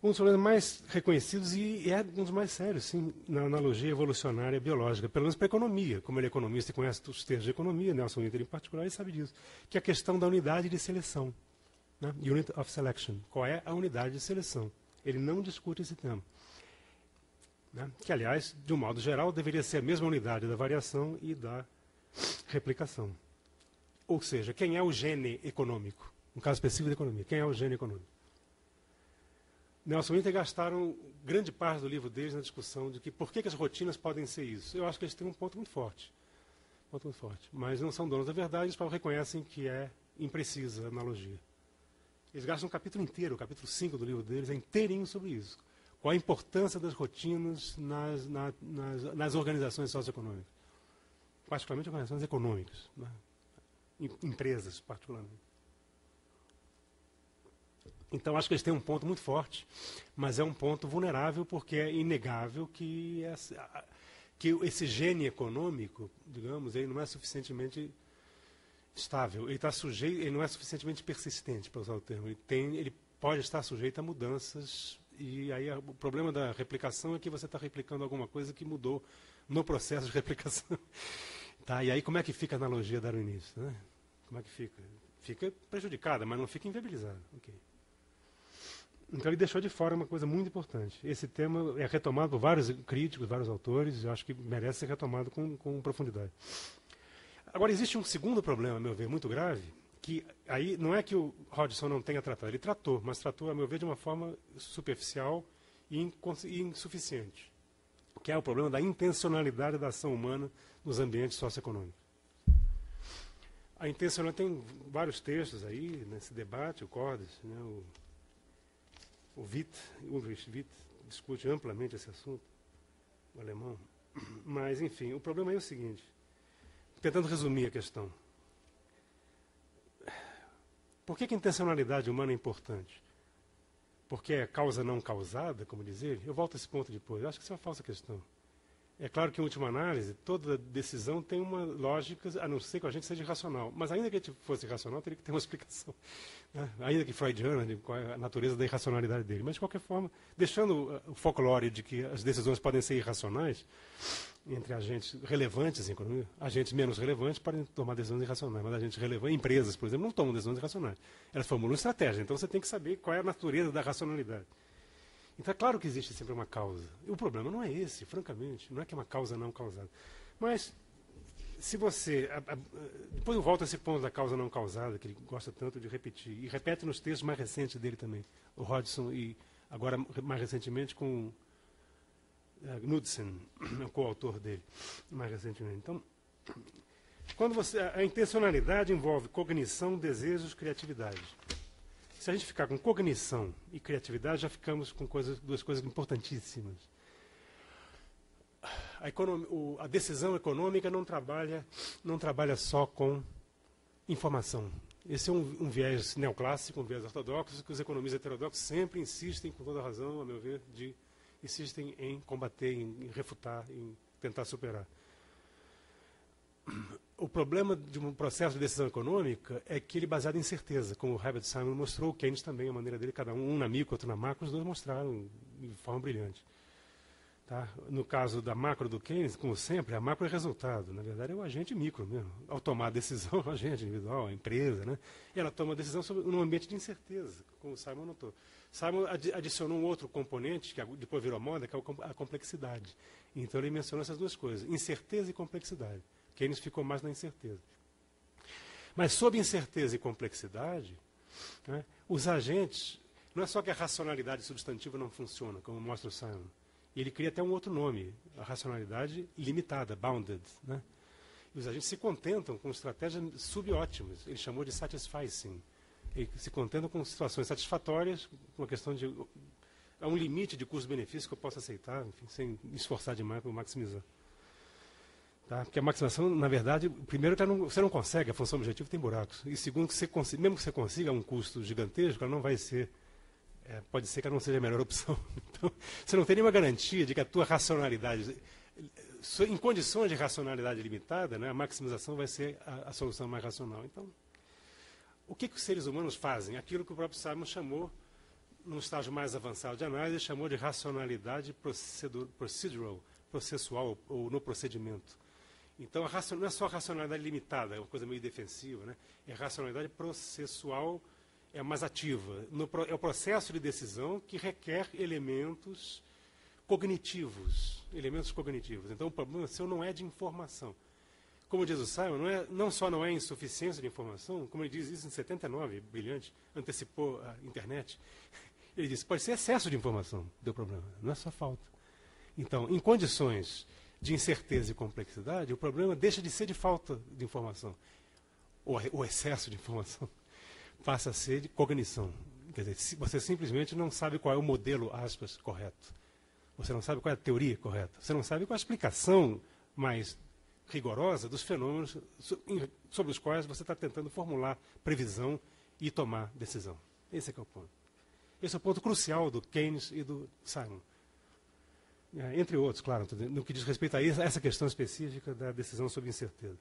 Um dos problemas mais reconhecidos e é um dos mais sérios, sim, na analogia evolucionária biológica, pelo menos para a economia. Como ele é economista e conhece os termos de economia, Nelson Winter em particular, ele sabe disso, que é a questão da unidade de seleção. Né? Unit of selection. Qual é a unidade de seleção? Ele não discute esse tema. Né? Que, aliás, de um modo geral, deveria ser a mesma unidade da variação e da replicação. Ou seja, quem é o gene econômico? No caso específico da economia, quem é o gene econômico? Nelson Winter gastaram grande parte do livro deles na discussão de que por que as rotinas podem ser isso. Eu acho que eles têm um ponto muito forte. Mas não são donos da verdade, eles reconhecem que é imprecisa a analogia. Eles gastam um capítulo inteiro, o capítulo 5 do livro deles, é inteirinho sobre isso. Qual a importância das rotinas nas organizações socioeconômicas. Particularmente organizações econômicas. Né? Empresas, particularmente. Então, acho que eles têm um ponto muito forte, mas é um ponto vulnerável, porque é inegável que esse gene econômico, digamos, ele não é suficientemente estável, ele não é suficientemente persistente, para usar o termo. Ele pode estar sujeito a mudanças, e aí o problema da replicação é que você está replicando alguma coisa que mudou no processo de replicação. Tá? E aí como é que fica a analogia darwinista? Né? Como é que fica? Fica prejudicada, mas não fica inviabilizada. Okay. Então ele deixou de fora uma coisa muito importante. Esse tema é retomado por vários críticos, vários autores, e eu acho que merece ser retomado com profundidade. Agora, existe um segundo problema, a meu ver, muito grave, que aí não é que o Hodgson não tenha tratado, ele tratou, mas tratou, a meu ver, de uma forma superficial e insuficiente, que é o problema da intencionalidade da ação humana nos ambientes socioeconômicos. A intencionalidade tem vários textos aí nesse debate, o Cordes, né, o Ulrich Witt discute amplamente esse assunto, o alemão. Mas, enfim, o problema é o seguinte, tentando resumir a questão. Por que a intencionalidade humana é importante? Porque é causa não causada, como diz ele? Eu volto a esse ponto depois. Eu acho que isso é uma falsa questão. É claro que, em última análise, toda decisão tem uma lógica, a não ser que a gente seja irracional. Mas ainda que a gente fosse irracional, teria que ter uma explicação. Né? Ainda que freudiana, de qual é a natureza da irracionalidade dele. Mas, de qualquer forma, deixando o folclore de que as decisões podem ser irracionais, entre agentes relevantes em economia, agentes menos relevantes podem tomar decisões irracionais, mas agentes relevantes, empresas, por exemplo, não tomam decisões irracionais. Elas formulam estratégia, então você tem que saber qual é a natureza da racionalidade. Então é claro que existe sempre uma causa. E o problema não é esse, francamente, não é que é uma causa não causada. Mas, se você... depois eu volto a esse ponto da causa não causada, que ele gosta tanto de repetir, e repete nos textos mais recentes dele também, o Hodgson, e agora mais recentemente com Knudsen, o coautor dele, mais recentemente. Então, quando a intencionalidade envolve cognição, desejos, criatividade. Se a gente ficar com cognição e criatividade, já ficamos com duas coisas importantíssimas. A decisão econômica não trabalha só com informação. Esse é um viés neoclássico, um viés ortodoxo, que os economistas heterodoxos sempre insistem, com toda razão, a meu ver, insistem em combater, em refutar, em tentar superar. O problema de um processo de decisão econômica é que ele é baseado em certeza, como o Herbert Simon mostrou, o Keynes também, a maneira dele, cada um na micro, outro na macro, os dois mostraram de forma brilhante. Tá? No caso da macro do Keynes, como sempre, a macro é resultado. Na verdade, é o agente micro mesmo. Ao tomar a decisão, o agente individual, a empresa, né? Ela toma a decisão num ambiente de incerteza, como o Simon notou. Simon adicionou um outro componente, que depois virou moda, que é a complexidade. Então, ele mencionou essas duas coisas, incerteza e complexidade. Keynes ficou mais na incerteza. Mas, sob incerteza e complexidade, né, os agentes... Não é só que a racionalidade substantiva não funciona, como mostra o Simon. Ele cria até um outro nome, a racionalidade limitada, bounded. Né? E os agentes se contentam com estratégias subótimas. Ele chamou de satisficing. Ele se contentam com situações satisfatórias, com uma questão de... Há um limite de custo-benefício que eu posso aceitar, enfim, sem me esforçar demais para maximizar. Tá? Porque a maximização, na verdade, primeiro, você não consegue, a função objetiva tem buracos. E segundo, mesmo que você consiga um custo gigantesco, ela não vai ser... pode ser que ela não seja a melhor opção. Então, você não tem nenhuma garantia de que a tua racionalidade, em condições de racionalidade limitada, né, a maximização vai ser a solução mais racional. Então, o que os seres humanos fazem? Aquilo que o próprio Simon chamou, num estágio mais avançado de análise, chamou de racionalidade procedural, processual, ou no procedimento. Então, não é só a racionalidade limitada, é uma coisa meio defensiva, né? É a racionalidade processual, é mais ativa. É o processo de decisão que requer elementos cognitivos. Então, o problema seu não é de informação. Como diz o Simon, não só não é insuficiência de informação, como ele diz isso em 79, brilhante, antecipou a internet. Ele diz, pode ser excesso de informação, deu problema, não é só falta. Então, em condições de incerteza e complexidade, o problema deixa de ser de falta de informação, ou excesso de informação. Passa a ser de cognição. Quer dizer, você simplesmente não sabe qual é o modelo, aspas, correto. Você não sabe qual é a teoria correta. Você não sabe qual é a explicação mais rigorosa dos fenômenos sobre os quais você está tentando formular previsão e tomar decisão. Esse é que é o ponto. Esse é o ponto crucial do Keynes e do Simon. Entre outros, claro, no que diz respeito a essa questão específica da decisão sobre incerteza.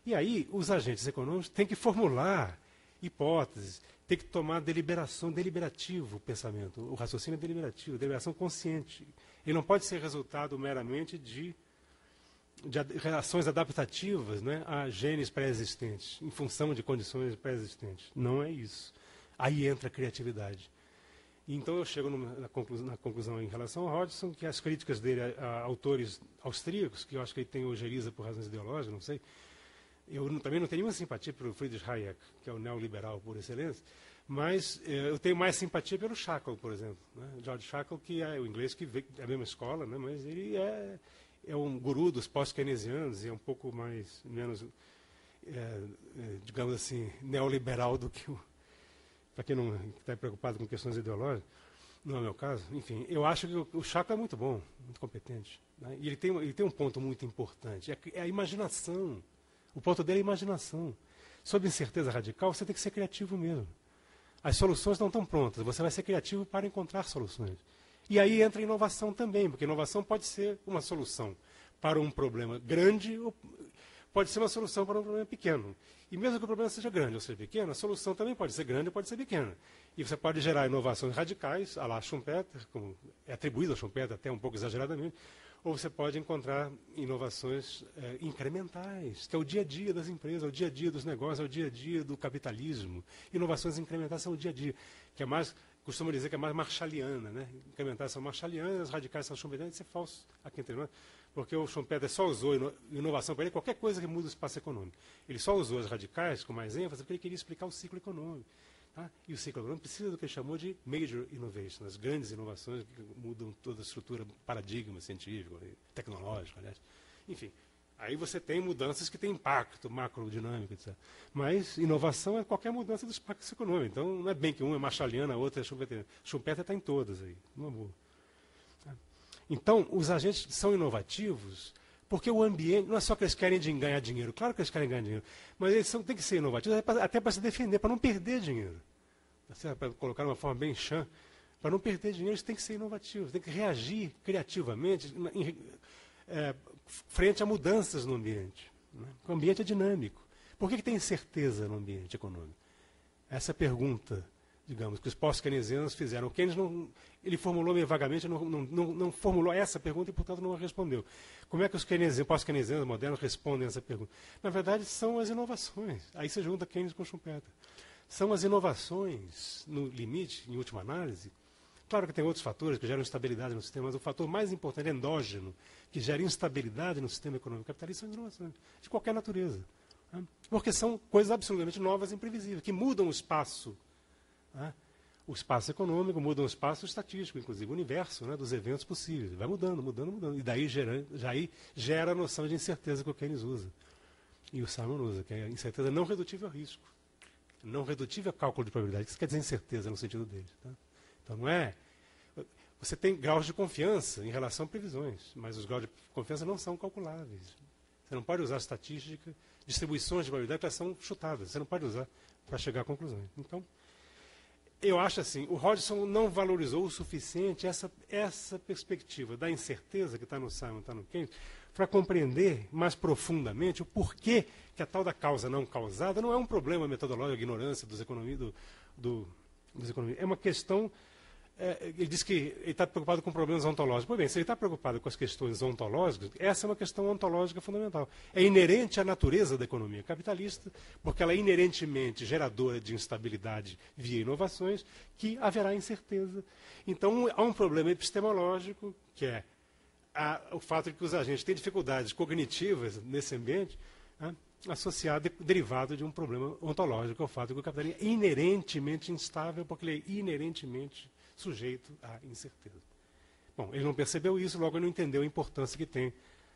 E aí, os agentes econômicos têm que formular hipóteses, tem que tomar deliberativo o pensamento. O raciocínio é deliberativo, deliberação consciente. Ele não pode ser resultado meramente de reações adaptativas, né, a genes pré-existentes, em função de condições pré-existentes. Não é isso. Aí entra a criatividade. Então eu chego na conclusão em relação ao Hodgson, que as críticas dele a autores austríacos, que eu acho que ele tem ojeriza por razões ideológicas, não sei. Eu também não tenho nenhuma simpatia pelo Friedrich Hayek, que é o neoliberal por excelência, mas eu tenho mais simpatia pelo Shackle, por exemplo. Né? George Shackle, que é o inglês que veio da mesma escola, né? Mas ele é um guru dos pós-keynesianos e é um pouco menos, digamos assim, neoliberal do que o... Para quem não está preocupado com questões ideológicas, não é o meu caso. Enfim, eu acho que o Shackle é muito bom, muito competente. Né? E ele tem um ponto muito importante, é a imaginação. O ponto dele é a imaginação. Sob incerteza radical, você tem que ser criativo mesmo. As soluções não estão prontas, você vai ser criativo para encontrar soluções. E aí entra a inovação também, porque a inovação pode ser uma solução para um problema grande, ou pode ser uma solução para um problema pequeno. E mesmo que o problema seja grande ou seja pequeno, a solução também pode ser grande ou pode ser pequena. E você pode gerar inovações radicais, à la Schumpeter, como é atribuído a Schumpeter até um pouco exageradamente, ou você pode encontrar inovações incrementais, que é o dia a dia das empresas, é o dia a dia dos negócios, é o dia a dia do capitalismo. Inovações incrementais são o dia a dia, que é mais, costumo dizer que é mais marshalliana, né? Incrementais são marshallianas, radicais são schumpeterianas, isso é falso aqui entre nós, porque o Schumpeter só usou inovação para ele, qualquer coisa que muda o espaço econômico. Ele só usou as radicais com mais ênfase porque ele queria explicar o ciclo econômico. Tá? E o ciclo econômico precisa do que ele chamou de major innovation, as grandes inovações que mudam toda a estrutura, paradigma científico, tecnológico, aliás. Enfim, aí você tem mudanças que têm impacto macrodinâmico, etc. Mas inovação é qualquer mudança do espaço econômico. Então, não é bem que uma é marshalliana, a outra é schumpeteriana. Schumpeter está em todas aí, uma boa. Tá? Então, os agentes são inovativos Porque o ambiente, não é só que eles querem ganhar dinheiro, claro que eles querem ganhar dinheiro, mas eles têm que ser inovativos até para se defender, para não perder dinheiro. Para colocar de uma forma bem chã, para não perder dinheiro, eles têm que ser inovativos, têm que reagir criativamente frente a mudanças no ambiente. Né? O ambiente é dinâmico. Por que tem incerteza no ambiente econômico? Essa pergunta, digamos, que os pós-keynesianos fizeram. O Keynes ele formulou meio vagamente, não formulou essa pergunta e, portanto, não a respondeu. Como é que os pós-keynesianos modernos respondem essa pergunta? Na verdade, são as inovações. Aí você junta Keynes com Schumpeter. São as inovações, no limite, em última análise. Claro que tem outros fatores que geram instabilidade no sistema, mas o fator mais importante, endógeno, que gera instabilidade no sistema econômico capitalista, são as inovações, de qualquer natureza. Né? Porque são coisas absolutamente novas e imprevisíveis, que mudam o espaço. Né? O espaço econômico muda o espaço estatístico, inclusive o universo, né, dos eventos possíveis. Vai mudando, mudando, mudando. E daí gera a noção de incerteza que o Keynes usa. E o Simon usa, que é a incerteza não redutível ao risco. Não redutível a cálculo de probabilidade. Isso quer dizer incerteza no sentido dele. Tá? Então não é... Você tem graus de confiança em relação a previsões, mas os graus de confiança não são calculáveis. Você não pode usar estatística, distribuições de probabilidade que são chutadas. Você não pode usar para chegar a conclusões. Então, eu acho assim, o Hodgson não valorizou o suficiente essa perspectiva da incerteza que está no Simon, está no Keynes, para compreender mais profundamente o porquê que a tal da causa não causada não é um problema metodológico, a ignorância dos economistas, dos economistas. É uma questão... ele diz que ele está preocupado com problemas ontológicos. Pois bem, se ele está preocupado com as questões ontológicas, essa é uma questão ontológica fundamental. É inerente à natureza da economia capitalista, porque ela é inerentemente geradora de instabilidade via inovações, que haverá incerteza. Então, há um problema epistemológico, que é o fato de que os agentes têm dificuldades cognitivas nesse ambiente, associado, derivado de um problema ontológico, ao fato de que o capitalismo é inerentemente instável, porque ele é inerentemente sujeito à incerteza. Bom, ele não percebeu isso, logo ele não entendeu a importância que tem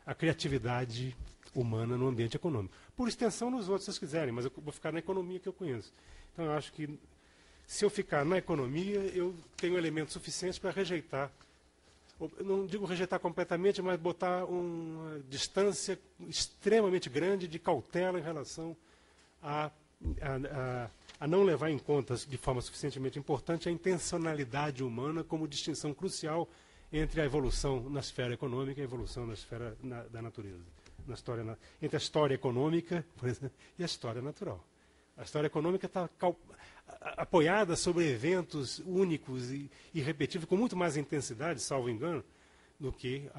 a criatividade humana no ambiente econômico. Por extensão nos outros, se vocês quiserem, mas eu vou ficar na economia que eu conheço. Então, eu acho que, se eu ficar na economia, eu tenho elementos suficientes para rejeitar, não digo rejeitar completamente, mas botar uma distância extremamente grande de cautela em relação a não levar em conta de forma suficientemente importante a intencionalidade humana como distinção crucial entre a evolução na esfera econômica e a evolução na esfera da natureza. Entre a história econômica, por exemplo, e a história natural. A história econômica está apoiada sobre eventos únicos e irrepetíveis, com muito mais intensidade, salvo engano, do que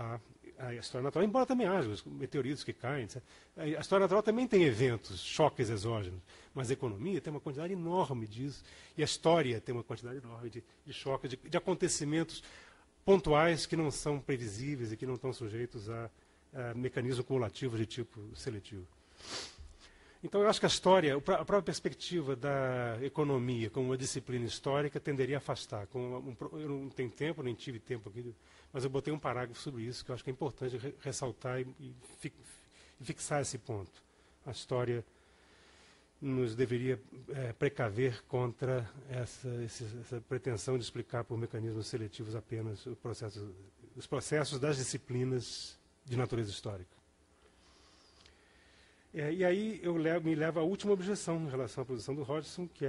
a história natural. Embora também haja os meteoritos que caem, etc. A história natural também tem eventos, choques exógenos, mas a economia tem uma quantidade enorme disso, e a história tem uma quantidade enorme de choques, de acontecimentos pontuais que não são previsíveis e que não estão sujeitos a mecanismos cumulativos de tipo seletivo. Então, eu acho que a própria perspectiva da economia como uma disciplina histórica tenderia a afastar. Eu não tenho tempo, nem tive tempo aqui, mas eu botei um parágrafo sobre isso, que eu acho que é importante ressaltar e fixar esse ponto. A história nos deveria precaver contra essa pretensão de explicar por mecanismos seletivos apenas os processos das disciplinas de natureza histórica. E aí me leva à última objeção em relação à posição do Hodgson, que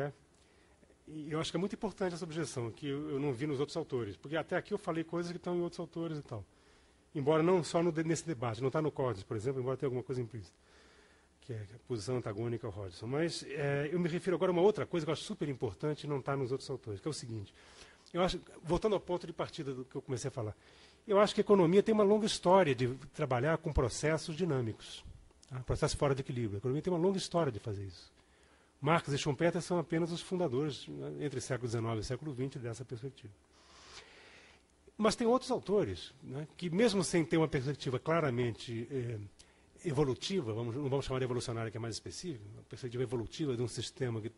e eu acho que é muito importante essa objeção, que eu não vi nos outros autores, porque até aqui eu falei coisas que estão em outros autores e tal. Embora não só nesse debate, não está no Cordes, por exemplo, embora tenha alguma coisa implícita, que é a posição antagônica ao Hodgson. Mas eu me refiro agora a uma outra coisa que eu acho super importante e não está nos outros autores, que é o seguinte. Eu acho, voltando ao ponto de partida do que eu comecei a falar, eu acho que a economia tem uma longa história de trabalhar com processos dinâmicos. Processo fora de equilíbrio. A economia tem uma longa história de fazer isso. Marx e Schumpeter são apenas os fundadores, entre século XIX e século XX, dessa perspectiva. Mas tem outros autores, que mesmo sem ter uma perspectiva claramente evolutiva, não vamos chamar de evolucionária, que é mais específica, uma perspectiva evolutiva de um sistema que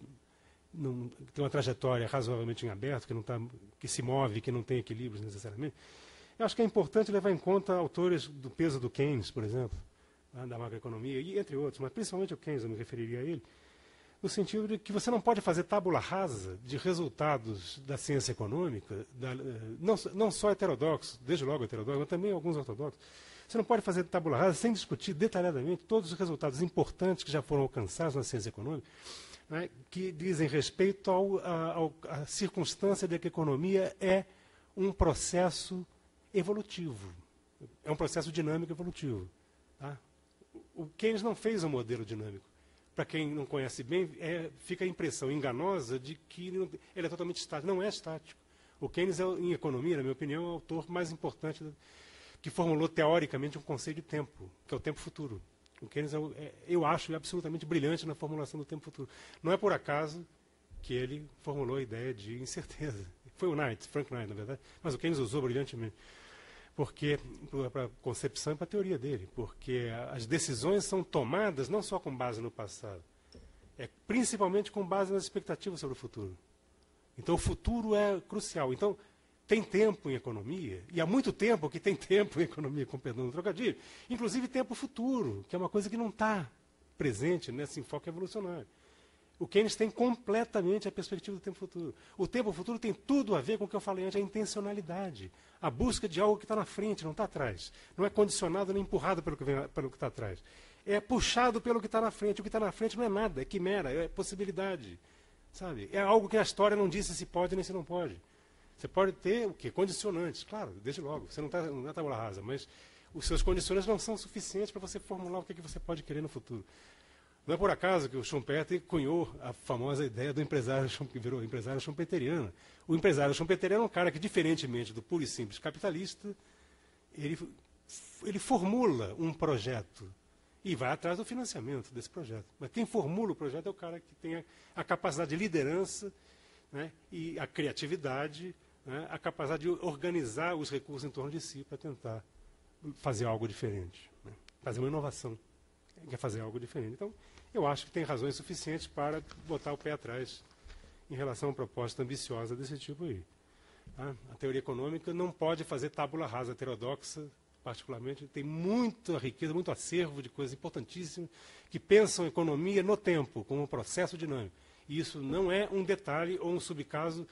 tem uma trajetória razoavelmente em aberto, que se move, que não tem equilíbrios necessariamente. Eu acho que é importante levar em conta autores do peso do Keynes, por exemplo, da macroeconomia, e entre outros, mas principalmente o Keynes, eu me referiria a ele, no sentido de que você não pode fazer tábula rasa de resultados da ciência econômica, não só heterodoxos, desde logo heterodoxos, mas também alguns ortodoxos, Você não pode fazer tabula rasa sem discutir detalhadamente todos os resultados importantes que já foram alcançados na ciência econômica, né, que dizem respeito à circunstância de que a economia é um processo evolutivo. É um processo dinâmico evolutivo. Tá? O Keynes não fez um modelo dinâmico. Para quem não conhece bem, fica a impressão enganosa de que ele é totalmente estático. Não é estático. O Keynes, em economia, na minha opinião, é o autor mais importante que formulou teoricamente um conceito de tempo, que é o tempo futuro. O Keynes, eu acho, absolutamente brilhante na formulação do tempo futuro. Não é por acaso que ele formulou a ideia de incerteza. Foi o Frank Knight, na verdade, mas o Keynes usou brilhantemente. Porque, para a concepção e para a teoria dele, porque as decisões são tomadas não só com base no passado, principalmente com base nas expectativas sobre o futuro. Então, o futuro é crucial. Então, tem tempo em economia, e há muito tempo que tem tempo em economia, com perdão do trocadilho, inclusive tempo futuro, que é uma coisa que não está presente nesse enfoque evolucionário. O Keynes tem completamente a perspectiva do tempo futuro. O tempo futuro tem tudo a ver com o que eu falei antes, a intencionalidade. A busca de algo que está na frente, não está atrás. Não é condicionado nem empurrado pelo que está atrás. É puxado pelo que está na frente. O que está na frente não é nada, é quimera, é possibilidade. Sabe? É algo que a história não disse se pode nem se não pode. Você pode ter o quê? Condicionantes, claro, desde logo. Você não é tabula rasa, mas os seus condicionantes não são suficientes para você formular o que você pode querer no futuro. Não é por acaso que o Schumpeter cunhou a famosa ideia do empresário que virou empresário schumpeteriano. O empresário schumpeteriano é um cara que, diferentemente do puro e simples capitalista, ele formula um projeto e vai atrás do financiamento desse projeto. Mas quem formula o projeto é o cara que tem a capacidade de liderança, né, e a criatividade, né, a capacidade de organizar os recursos em torno de si para tentar fazer algo diferente, né, fazer uma inovação. Quer fazer algo diferente. Então, eu acho que tem razões suficientes para botar o pé atrás em relação a uma proposta ambiciosa desse tipo aí. Tá? A teoria econômica não pode fazer tábula rasa heterodoxa, particularmente. Tem muita riqueza, muito acervo de coisas importantíssimas que pensam a economia no tempo, como um processo dinâmico. E isso não é um detalhe ou um subcaso,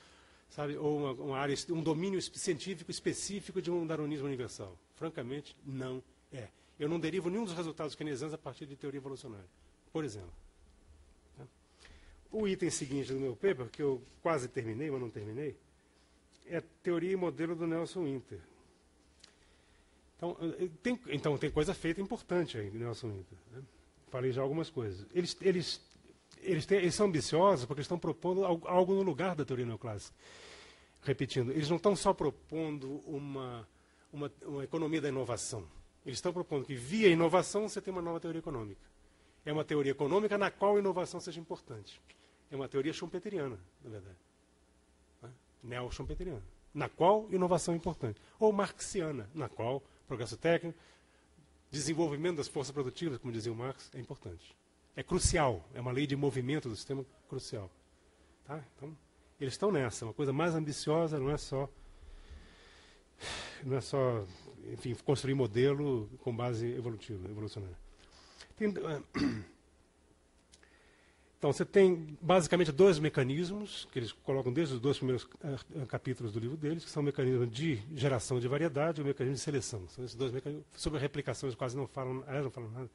sabe, ou uma área, um domínio científico específico de um darwinismo universal. Francamente, não é. Eu não derivo nenhum dos resultados keynesianos a partir de teoria evolucionária, por exemplo. O item seguinte do meu paper, que eu quase terminei, mas não terminei, é teoria e modelo do Nelson Winter. Então, tem coisa feita importante aí do Nelson Winter. Né? Falei já algumas coisas. Eles são ambiciosos porque eles estão propondo algo no lugar da teoria neoclássica. Repetindo, eles não estão só propondo uma economia da inovação. Eles estão propondo que, via inovação, você tem uma nova teoria econômica. É uma teoria econômica na qual a inovação seja importante. É uma teoria schumpeteriana, na verdade. Né? Neo-schumpeteriana. Na qual inovação é importante. Ou marxiana, na qual progresso técnico, desenvolvimento das forças produtivas, como dizia o Marx, é importante. É crucial. É uma lei de movimento do sistema crucial. Tá? Então, eles estão nessa. Uma coisa mais ambiciosa, não é só enfim, construir modelo com base evolucionária. Então, você tem basicamente dois mecanismos, que eles colocam desde os dois primeiros capítulos do livro deles, que são o mecanismo de geração de variedade e o mecanismo de seleção. São esses dois mecanismos. Sobre a replicação, eles quase não falam nada.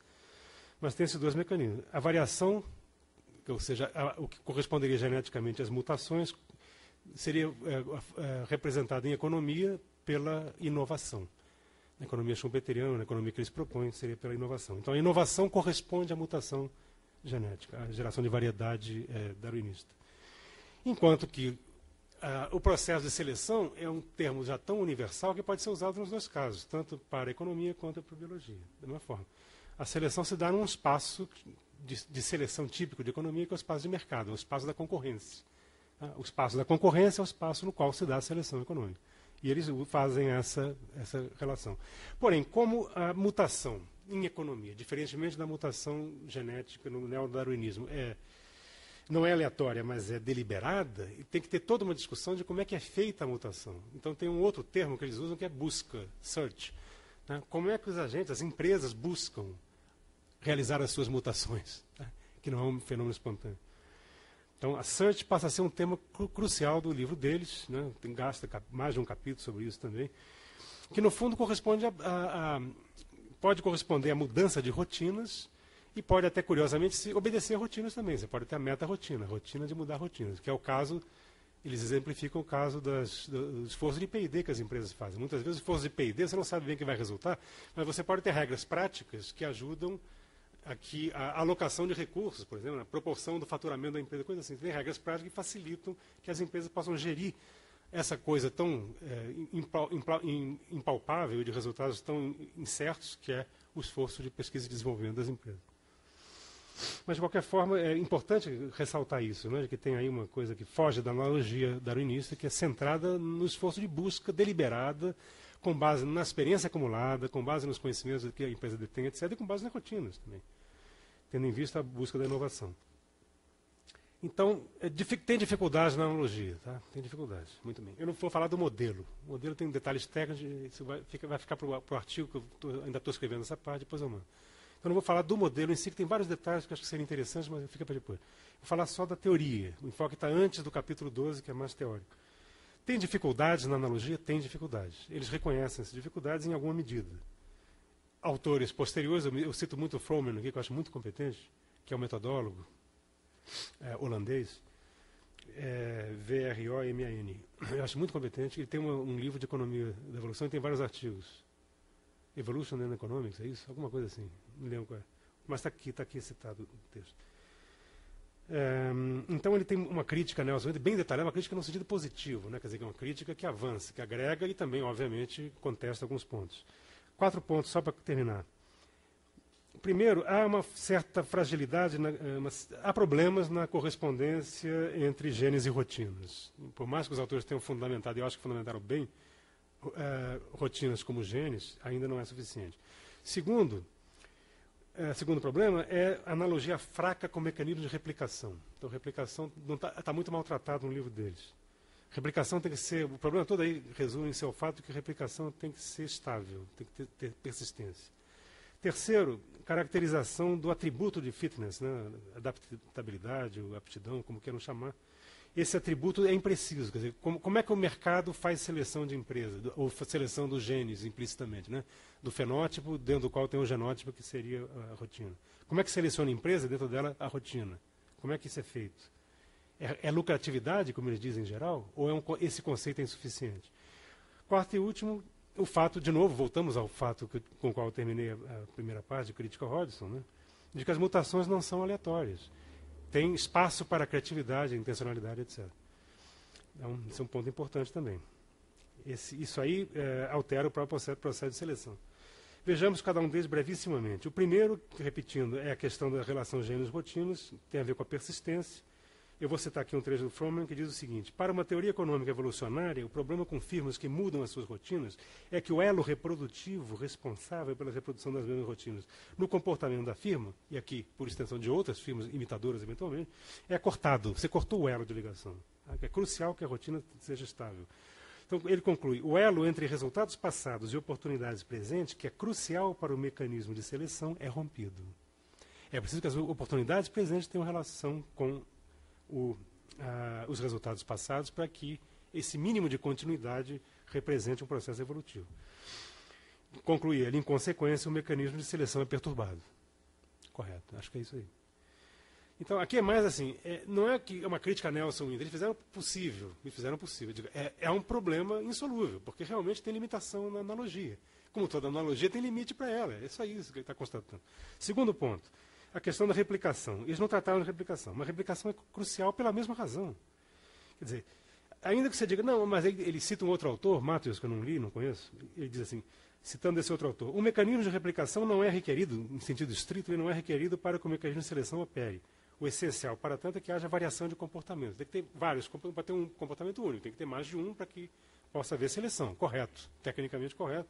Mas tem esses dois mecanismos. A variação, ou seja, o que corresponderia geneticamente às mutações, seria representada em economia pela inovação. Na economia schumpeteriana, na economia que eles propõem, seria pela inovação. Então, a inovação corresponde à mutação genética, à geração de variedade darwinista. Enquanto que o processo de seleção é um termo já tão universal que pode ser usado nos dois casos, tanto para a economia quanto para a biologia, da mesma forma. A seleção se dá num espaço de seleção típico de economia, que é o espaço de mercado, é o espaço da concorrência. Tá? O espaço da concorrência é o espaço no qual se dá a seleção econômica. E eles fazem essa relação. Porém, como a mutação em economia, diferentemente da mutação genética no neodarwinismo, não é aleatória, mas é deliberada, e tem que ter toda uma discussão de como é que é feita a mutação. Então, tem um outro termo que eles usam que é busca, search. Né? Como é que os agentes, as empresas, buscam realizar as suas mutações, tá? Que não é um fenômeno espontâneo. Então, a search passa a ser um tema crucial do livro deles, né? Gasta mais de um capítulo sobre isso também, que, no fundo, corresponde pode corresponder à mudança de rotinas e pode até, curiosamente, se obedecer a rotinas também. Você pode ter a meta-rotina, rotina de mudar rotinas, que é o caso, eles exemplificam o caso do esforço de P&D que as empresas fazem. Muitas vezes o esforço de P&D você não sabe bem o que vai resultar, mas você pode ter regras práticas que ajudam aqui a alocação de recursos, por exemplo, a proporção do faturamento da empresa, coisa assim. Tem regras práticas que facilitam que as empresas possam gerir essa coisa tão impalpável, de resultados tão incertos, que é o esforço de pesquisa e desenvolvimento das empresas. Mas, de qualquer forma, é importante ressaltar isso, né, de que tem aí uma coisa que foge da analogia darwinista, que é centrada no esforço de busca deliberada, com base na experiência acumulada, com base nos conhecimentos que a empresa detém, etc., e com base nas rotinas também, tendo em vista a busca da inovação. Então, tem dificuldades na analogia, tá? Tem dificuldades, muito bem. Eu não vou falar do modelo. O modelo tem detalhes técnicos, isso vai ficar para o artigo, que eu ainda estou escrevendo essa parte, depois eu mando. Então, não vou falar do modelo em si, que tem vários detalhes que eu acho que seriam interessantes, mas fica para depois. Vou falar só da teoria. O enfoque está antes do capítulo 12, que é mais teórico. Tem dificuldades na analogia? Tem dificuldades. Eles reconhecem essas dificuldades em alguma medida. Autores posteriores, eu cito muito o Froman aqui, que eu acho muito competente, que é um metodólogo holandês, VROMAN. Eu acho muito competente. Ele tem um livro de economia da evolução e tem vários artigos. Evolution and Economics, é isso? Alguma coisa assim. Não lembro qual é. Mas está aqui citado o texto. Então ele tem uma crítica, né, bem detalhada, uma crítica no sentido positivo, né, quer dizer, que é uma crítica que avança, que agrega e também, obviamente, contesta alguns pontos. 4 pontos, só para terminar. Primeiro, há uma certa fragilidade, há problemas na correspondência entre genes e rotinas. Por mais que os autores tenham fundamentado, e eu acho que fundamentaram bem, rotinas como genes, ainda não é suficiente. Segundo problema é a analogia fraca com o mecanismo de replicação. Então, replicação está muito maltratado no livro deles. Replicação tem que ser... O problema todo aí resume-se ao fato de que a replicação tem que ser estável, tem que ter persistência. Terceiro, caracterização do atributo de fitness, né? Adaptabilidade, ou aptidão, como queiram chamar. Esse atributo é impreciso. Quer dizer, como é que o mercado faz seleção de empresa, ou seleção dos genes, implicitamente, né? Do fenótipo, dentro do qual tem o genótipo, que seria a rotina. Como é que seleciona a empresa, dentro dela, a rotina? Como é que isso é feito? É lucratividade, como eles dizem em geral, ou esse conceito é insuficiente? Quarto e último, o fato, de novo, voltamos ao fato com o qual eu terminei a primeira parte de Crítica ao Hodgson, né? De que as mutações não são aleatórias. Tem espaço para a criatividade, a intencionalidade, etc. Então, esse é um ponto importante também. Isso aí altera o próprio processo de seleção. Vejamos cada um deles brevissimamente. O primeiro, repetindo, é a questão da relação gêneros-rotinas, tem a ver com a persistência. Eu vou citar aqui um trecho do Froman que diz o seguinte: para uma teoria econômica evolucionária, o problema com firmas que mudam as suas rotinas é que o elo reprodutivo responsável pela reprodução das mesmas rotinas no comportamento da firma, e aqui por extensão de outras firmas imitadoras eventualmente, é cortado. Você cortou o elo de ligação. É crucial que a rotina seja estável. Então, ele conclui: o elo entre resultados passados e oportunidades presentes, que é crucial para o mecanismo de seleção, é rompido. É preciso que as oportunidades presentes tenham relação com os resultados passados para que esse mínimo de continuidade represente um processo evolutivo. Conclui ele: em consequência, o mecanismo de seleção é perturbado. Correto, acho que é isso aí. Então, aqui é mais assim, não é que é uma crítica a Nelson Winters, eles fizeram o possível. É um problema insolúvel, porque realmente tem limitação na analogia. Como toda analogia, tem limite para ela, é só isso que ele está constatando. Segundo ponto, a questão da replicação. Eles não trataram de replicação, mas a replicação é crucial pela mesma razão. Quer dizer, ainda que você diga, não, mas ele cita um outro autor, Matthews, que eu não li, não conheço, ele diz assim, citando esse outro autor: o mecanismo de replicação não é requerido, em sentido estrito, ele não é requerido para que o mecanismo de seleção opere. O essencial, para tanto, é que haja variação de comportamento. Tem que ter vários, para ter um comportamento único, tem que ter mais de um para que possa haver seleção. Correto, tecnicamente correto.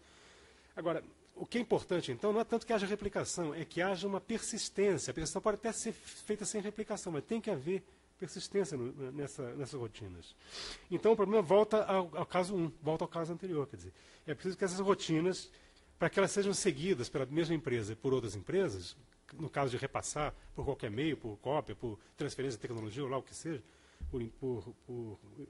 Agora, o que é importante, então, não é tanto que haja replicação, é que haja uma persistência. A persistência pode até ser feita sem replicação, mas tem que haver persistência nessas rotinas. Então, o problema volta ao caso 1, volta ao caso anterior. Quer dizer, é preciso que essas rotinas, para que elas sejam seguidas pela mesma empresa e por outras empresas, no caso de repassar por qualquer meio, por cópia, por transferência de tecnologia, ou lá o que seja, por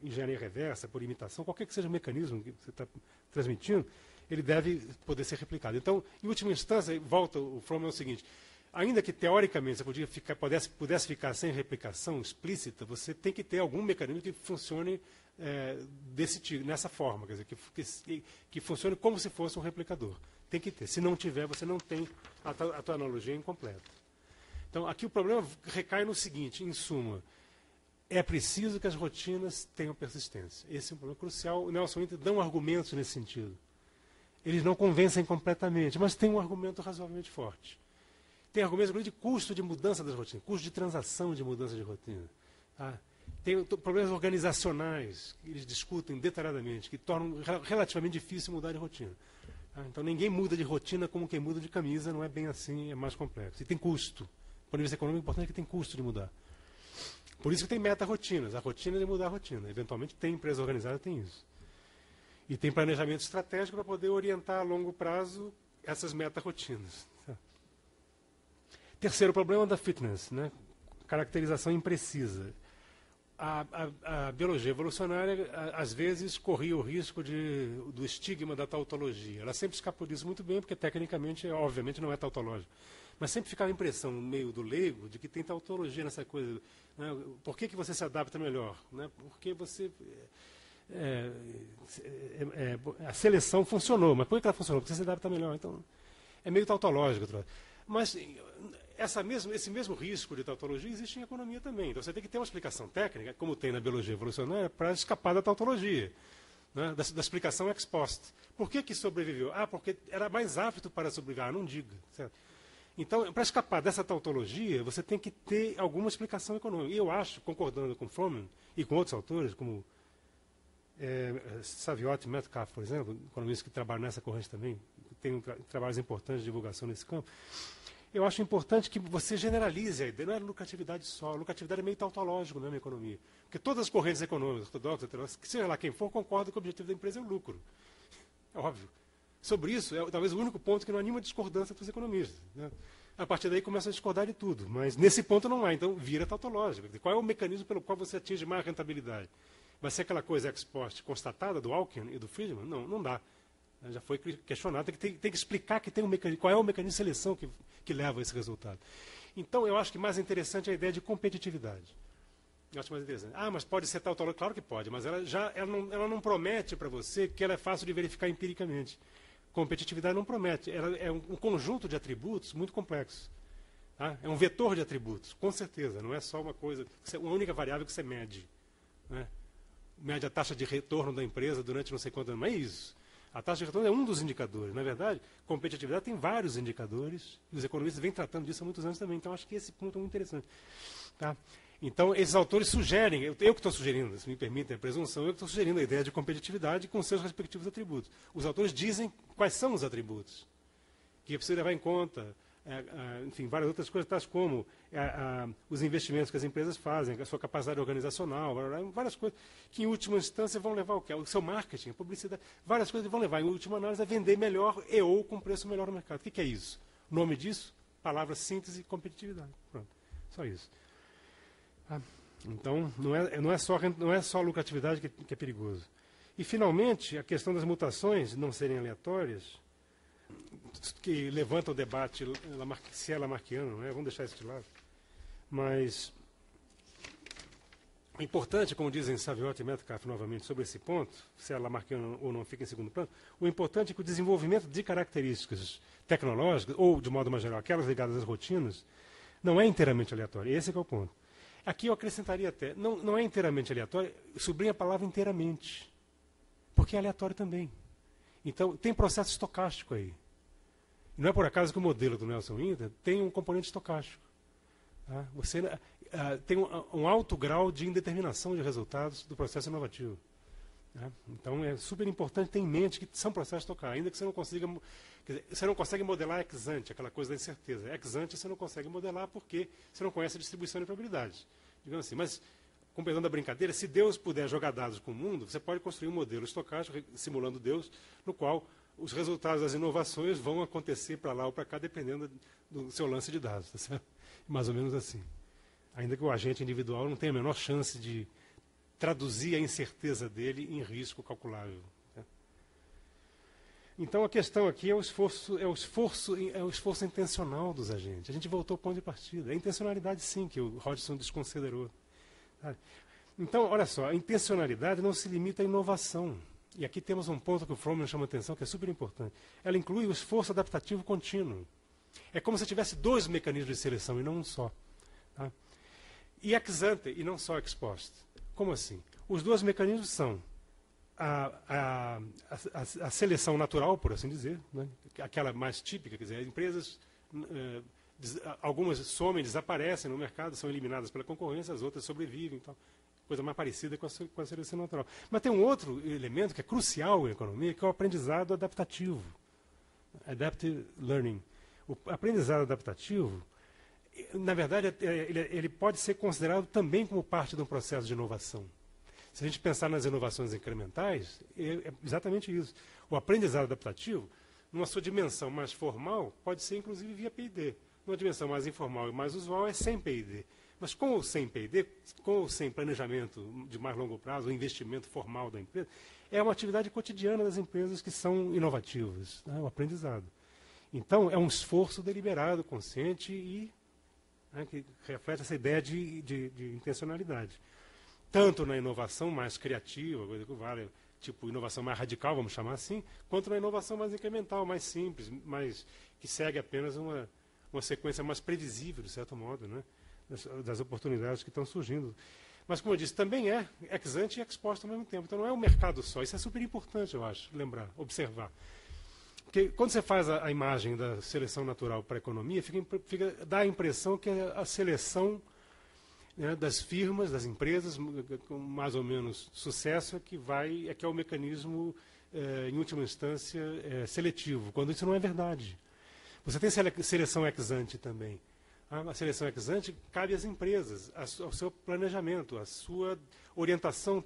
engenharia reversa, por imitação, qualquer que seja o mecanismo que você está transmitindo, ele deve poder ser replicado. Então, em última instância, volta o Fromm é o seguinte, ainda que teoricamente você pudesse ficar sem replicação explícita, você tem que ter algum mecanismo que funcione desse tipo, nessa forma, quer dizer, que funcione como se fosse um replicador. Tem que ter. Se não tiver, você não tem a tua analogia incompleta. Então, aqui o problema recai no seguinte, em suma, é preciso que as rotinas tenham persistência. Esse é um problema crucial. O Nelson Winter dá argumentos nesse sentido. Eles não convencem completamente, mas tem um argumento razoavelmente forte. Tem argumentos de custo de mudança das rotinas, custo de transação de mudança de rotina. Tá? Tem problemas organizacionais que eles discutem detalhadamente, que tornam relativamente difícil mudar de rotina. Tá? Então, ninguém muda de rotina como quem muda de camisa, não é bem assim, é mais complexo. E tem custo. Do ponto de vista econômico, o importante é que tem custo de mudar. Por isso que tem meta-rotinas. A rotina é de mudar a rotina. Eventualmente, tem empresa organizada, tem isso. E tem planejamento estratégico para poder orientar a longo prazo essas meta-rotinas. Terceiro problema da fitness, né? Caracterização imprecisa. A biologia evolucionária, às vezes, corria o risco do estigma da tautologia. Ela sempre escapou disso muito bem, porque tecnicamente, obviamente, não é tautológico. Mas sempre ficava a impressão, no meio do leigo, de que tem tautologia nessa coisa. Né? Por que você se adapta melhor? Né? Porque você... a seleção funcionou, mas por que ela funcionou? Porque você se adapta melhor. Então, é meio tautológico. Mas esse mesmo risco de tautologia existe em economia também. Então, você tem que ter uma explicação técnica, como tem na biologia evolucionária, para escapar da tautologia, né? da explicação ex post. Por que sobreviveu? Porque era mais apto para sobreviver. Não diga. Certo? Então, para escapar dessa tautologia, você tem que ter alguma explicação econômica. E eu acho, concordando com Fromm e com outros autores, como Saviotti e Metcalfe, por exemplo, economistas que trabalham nessa corrente também, tem trabalhos importantes de divulgação nesse campo, eu acho importante que você generalize a ideia. Não é lucratividade só. A lucratividade é meio tautológico, na economia. Porque todas as correntes econômicas, ortodoxas, que seja lá quem for, concordam que o objetivo da empresa é o lucro. É óbvio. Sobre isso, é talvez o único ponto que não anima discordância para os economistas. Né? A partir daí começa a discordar de tudo. Mas nesse ponto não há. Então vira tautológico. Qual é o mecanismo pelo qual você atinge mais rentabilidade? Vai ser aquela coisa ex post constatada do Alkin e do Friedman? Não dá. Já foi questionado. Tem que explicar que tem um mecanismo, qual é o mecanismo de seleção que leva a esse resultado. Então, eu acho que mais interessante é a ideia de competitividade. Eu acho mais interessante. Mas pode ser tautológico? Claro que pode, mas ela não promete para você que ela é fácil de verificar empiricamente. Competitividade não promete. Ela é um conjunto de atributos muito complexo. Tá? É um vetor de atributos, com certeza. Não é só uma coisa, uma única variável que você mede. Né? Mede a taxa de retorno da empresa durante não sei quanto anos. Não é isso. A taxa de retorno é um dos indicadores. Na verdade, competitividade tem vários indicadores. E os economistas vêm tratando disso há muitos anos também. Então, acho que esse ponto é muito interessante. Tá? Então, esses autores sugerem, eu que estou sugerindo, se me permitem a presunção, eu que estou sugerindo a ideia de competitividade com seus respectivos atributos. Os autores dizem quais são os atributos que é preciso levar em conta. Enfim, várias outras coisas, tais como os investimentos que as empresas fazem, a sua capacidade organizacional, várias coisas que, em última instância, vão levar ao quê? O seu marketing, a publicidade, várias coisas que vão levar, em última análise, a vender melhor ou com preço melhor no mercado. O que é isso? O nome disso? Palavra síntese e competitividade. Pronto. Só isso. Então, não é só a lucratividade que é perigoso. E, finalmente, a questão das mutações não serem aleatórias, que levanta o debate se é lamarckiano, né? Vamos deixar isso de lado. Mas o importante, como dizem Saviotti e Metcalfe novamente sobre esse ponto, se é lamarckiano ou não fica em segundo plano, o importante é que o desenvolvimento de características tecnológicas, ou de modo mais geral, aquelas ligadas às rotinas, não é inteiramente aleatório. Esse é que é o ponto. Aqui eu acrescentaria até, não é inteiramente aleatório, sublinha a palavra inteiramente, porque é aleatório também. Então, tem processo estocástico aí. Não é por acaso que o modelo do Nelson Winter tem um componente estocástico. Tá? Você tem um alto grau de indeterminação de resultados do processo inovativo. Tá? Então, é super importante ter em mente que são processos estocásticos, ainda que você não consiga... Quer dizer, você não consegue modelar ex ante, aquela coisa da incerteza. Ex ante você não consegue modelar porque você não conhece a distribuição de probabilidades. Digamos assim, mas, com perdão da brincadeira, se Deus puder jogar dados com o mundo, você pode construir um modelo estocástico, simulando Deus, no qual os resultados das inovações vão acontecer para lá ou para cá, dependendo do seu lance de dados. Tá certo? Mais ou menos assim. Ainda que o agente individual não tenha a menor chance de traduzir a incerteza dele em risco calculável. Tá? Então, a questão aqui é o esforço intencional dos agentes. A gente voltou ao ponto de partida. É a intencionalidade, sim, que o Hodgson desconsiderou. Sabe? Então, olha só, a intencionalidade não se limita à inovação. E aqui temos um ponto que o Fromm chama a atenção, que é super importante. Ela inclui o esforço adaptativo contínuo. É como se tivesse 2 mecanismos de seleção e não um só. Tá? E ex ante, e não só ex post. Como assim? Os 2 mecanismos são a seleção natural, por assim dizer, né? Aquela mais típica, quer dizer, as empresas, algumas somem, desaparecem no mercado, são eliminadas pela concorrência, as outras sobrevivem. Então, coisa mais parecida com a seleção natural. Mas tem um outro elemento que é crucial em economia, que é o aprendizado adaptativo. Adaptive learning. O aprendizado adaptativo, na verdade, ele pode ser considerado também como parte de um processo de inovação. Se a gente pensar nas inovações incrementais, é exatamente isso. O aprendizado adaptativo, numa sua dimensão mais formal, pode ser inclusive via P&D. Numa dimensão mais informal e mais usual, é sem P&D. Mas com ou sem P&D, com ou sem planejamento de mais longo prazo, o investimento formal da empresa, é uma atividade cotidiana das empresas que são inovativas, né, o aprendizado. Então, é um esforço deliberado, consciente e que reflete essa ideia de intencionalidade. Tanto na inovação mais criativa, coisa que vale, tipo inovação mais radical, vamos chamar assim, quanto na inovação mais incremental, mais simples, que segue apenas uma sequência mais previsível, de certo modo, né, das oportunidades que estão surgindo. Mas, como eu disse, também é ex ante e ex post ao mesmo tempo. Então, não é um mercado só. Isso é super importante, eu acho, lembrar, observar. Porque quando você faz a imagem da seleção natural para a economia, dá a impressão que a seleção, né, das firmas, das empresas, com mais ou menos sucesso, é que é o mecanismo, em última instância, seletivo, quando isso não é verdade. Você tem seleção ex ante também. A seleção ex ante cabe às empresas, ao seu planejamento, à sua orientação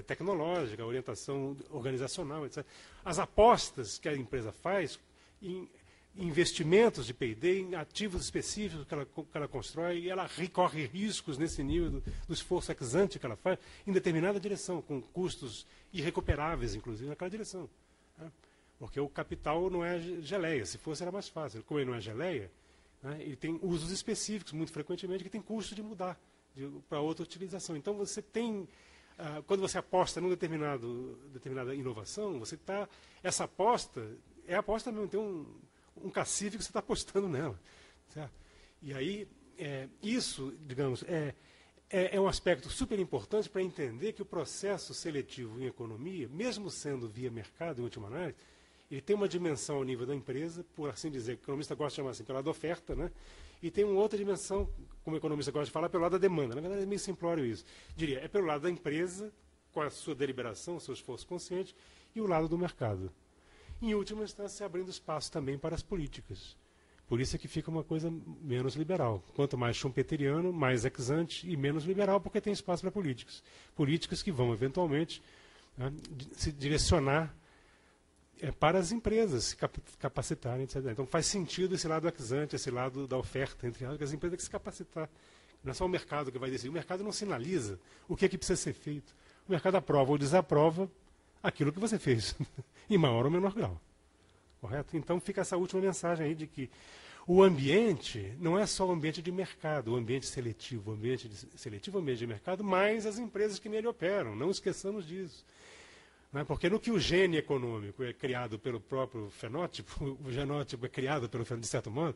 tecnológica, orientação organizacional, etc. As apostas que a empresa faz em investimentos de P&D, em ativos específicos que ela constrói, e ela corre riscos nesse nível do esforço ex ante que ela faz em determinada direção, com custos irrecuperáveis, inclusive, naquela direção. Né? Porque o capital não é geleia. Se fosse, era mais fácil. Como ele não é geleia, né, ele tem usos específicos, muito frequentemente, que tem custo de mudar para outra utilização. Então, você tem, quando você aposta numa determinada inovação, essa aposta é aposta mesmo, tem um cacife que você está apostando nela. Certo? E aí, isso, digamos, é um aspecto super importante para entender que o processo seletivo em economia, mesmo sendo via mercado, em última análise, ele tem uma dimensão ao nível da empresa, por assim dizer, o economista gosta de chamar assim, pelo lado da oferta, né? E tem uma outra dimensão, como o economista gosta de falar, pelo lado da demanda. Na verdade, é meio simplório isso. Diria, é pelo lado da empresa, com a sua deliberação, o seu esforço consciente, e o lado do mercado. Em última instância, abrindo espaço também para as políticas. Por isso é que fica uma coisa menos liberal. Quanto mais schumpeteriano, mais ex ante e menos liberal, porque tem espaço para políticas. Políticas que vão, eventualmente, né, se direcionar para as empresas se capacitarem, etc. Então faz sentido esse lado ex ante, esse lado da oferta, entre as empresas que se capacitar. Não é só o mercado que vai decidir. O mercado não sinaliza o que precisa ser feito. O mercado aprova ou desaprova aquilo que você fez, em maior ou menor grau. Correto? Então fica essa última mensagem aí de que o ambiente não é só o ambiente de mercado, o ambiente seletivo, o ambiente de mercado, mas as empresas que nele operam. Não esqueçamos disso. Porque no que o gene econômico é criado pelo próprio fenótipo, o genótipo é criado pelo fenótipo, de certo modo,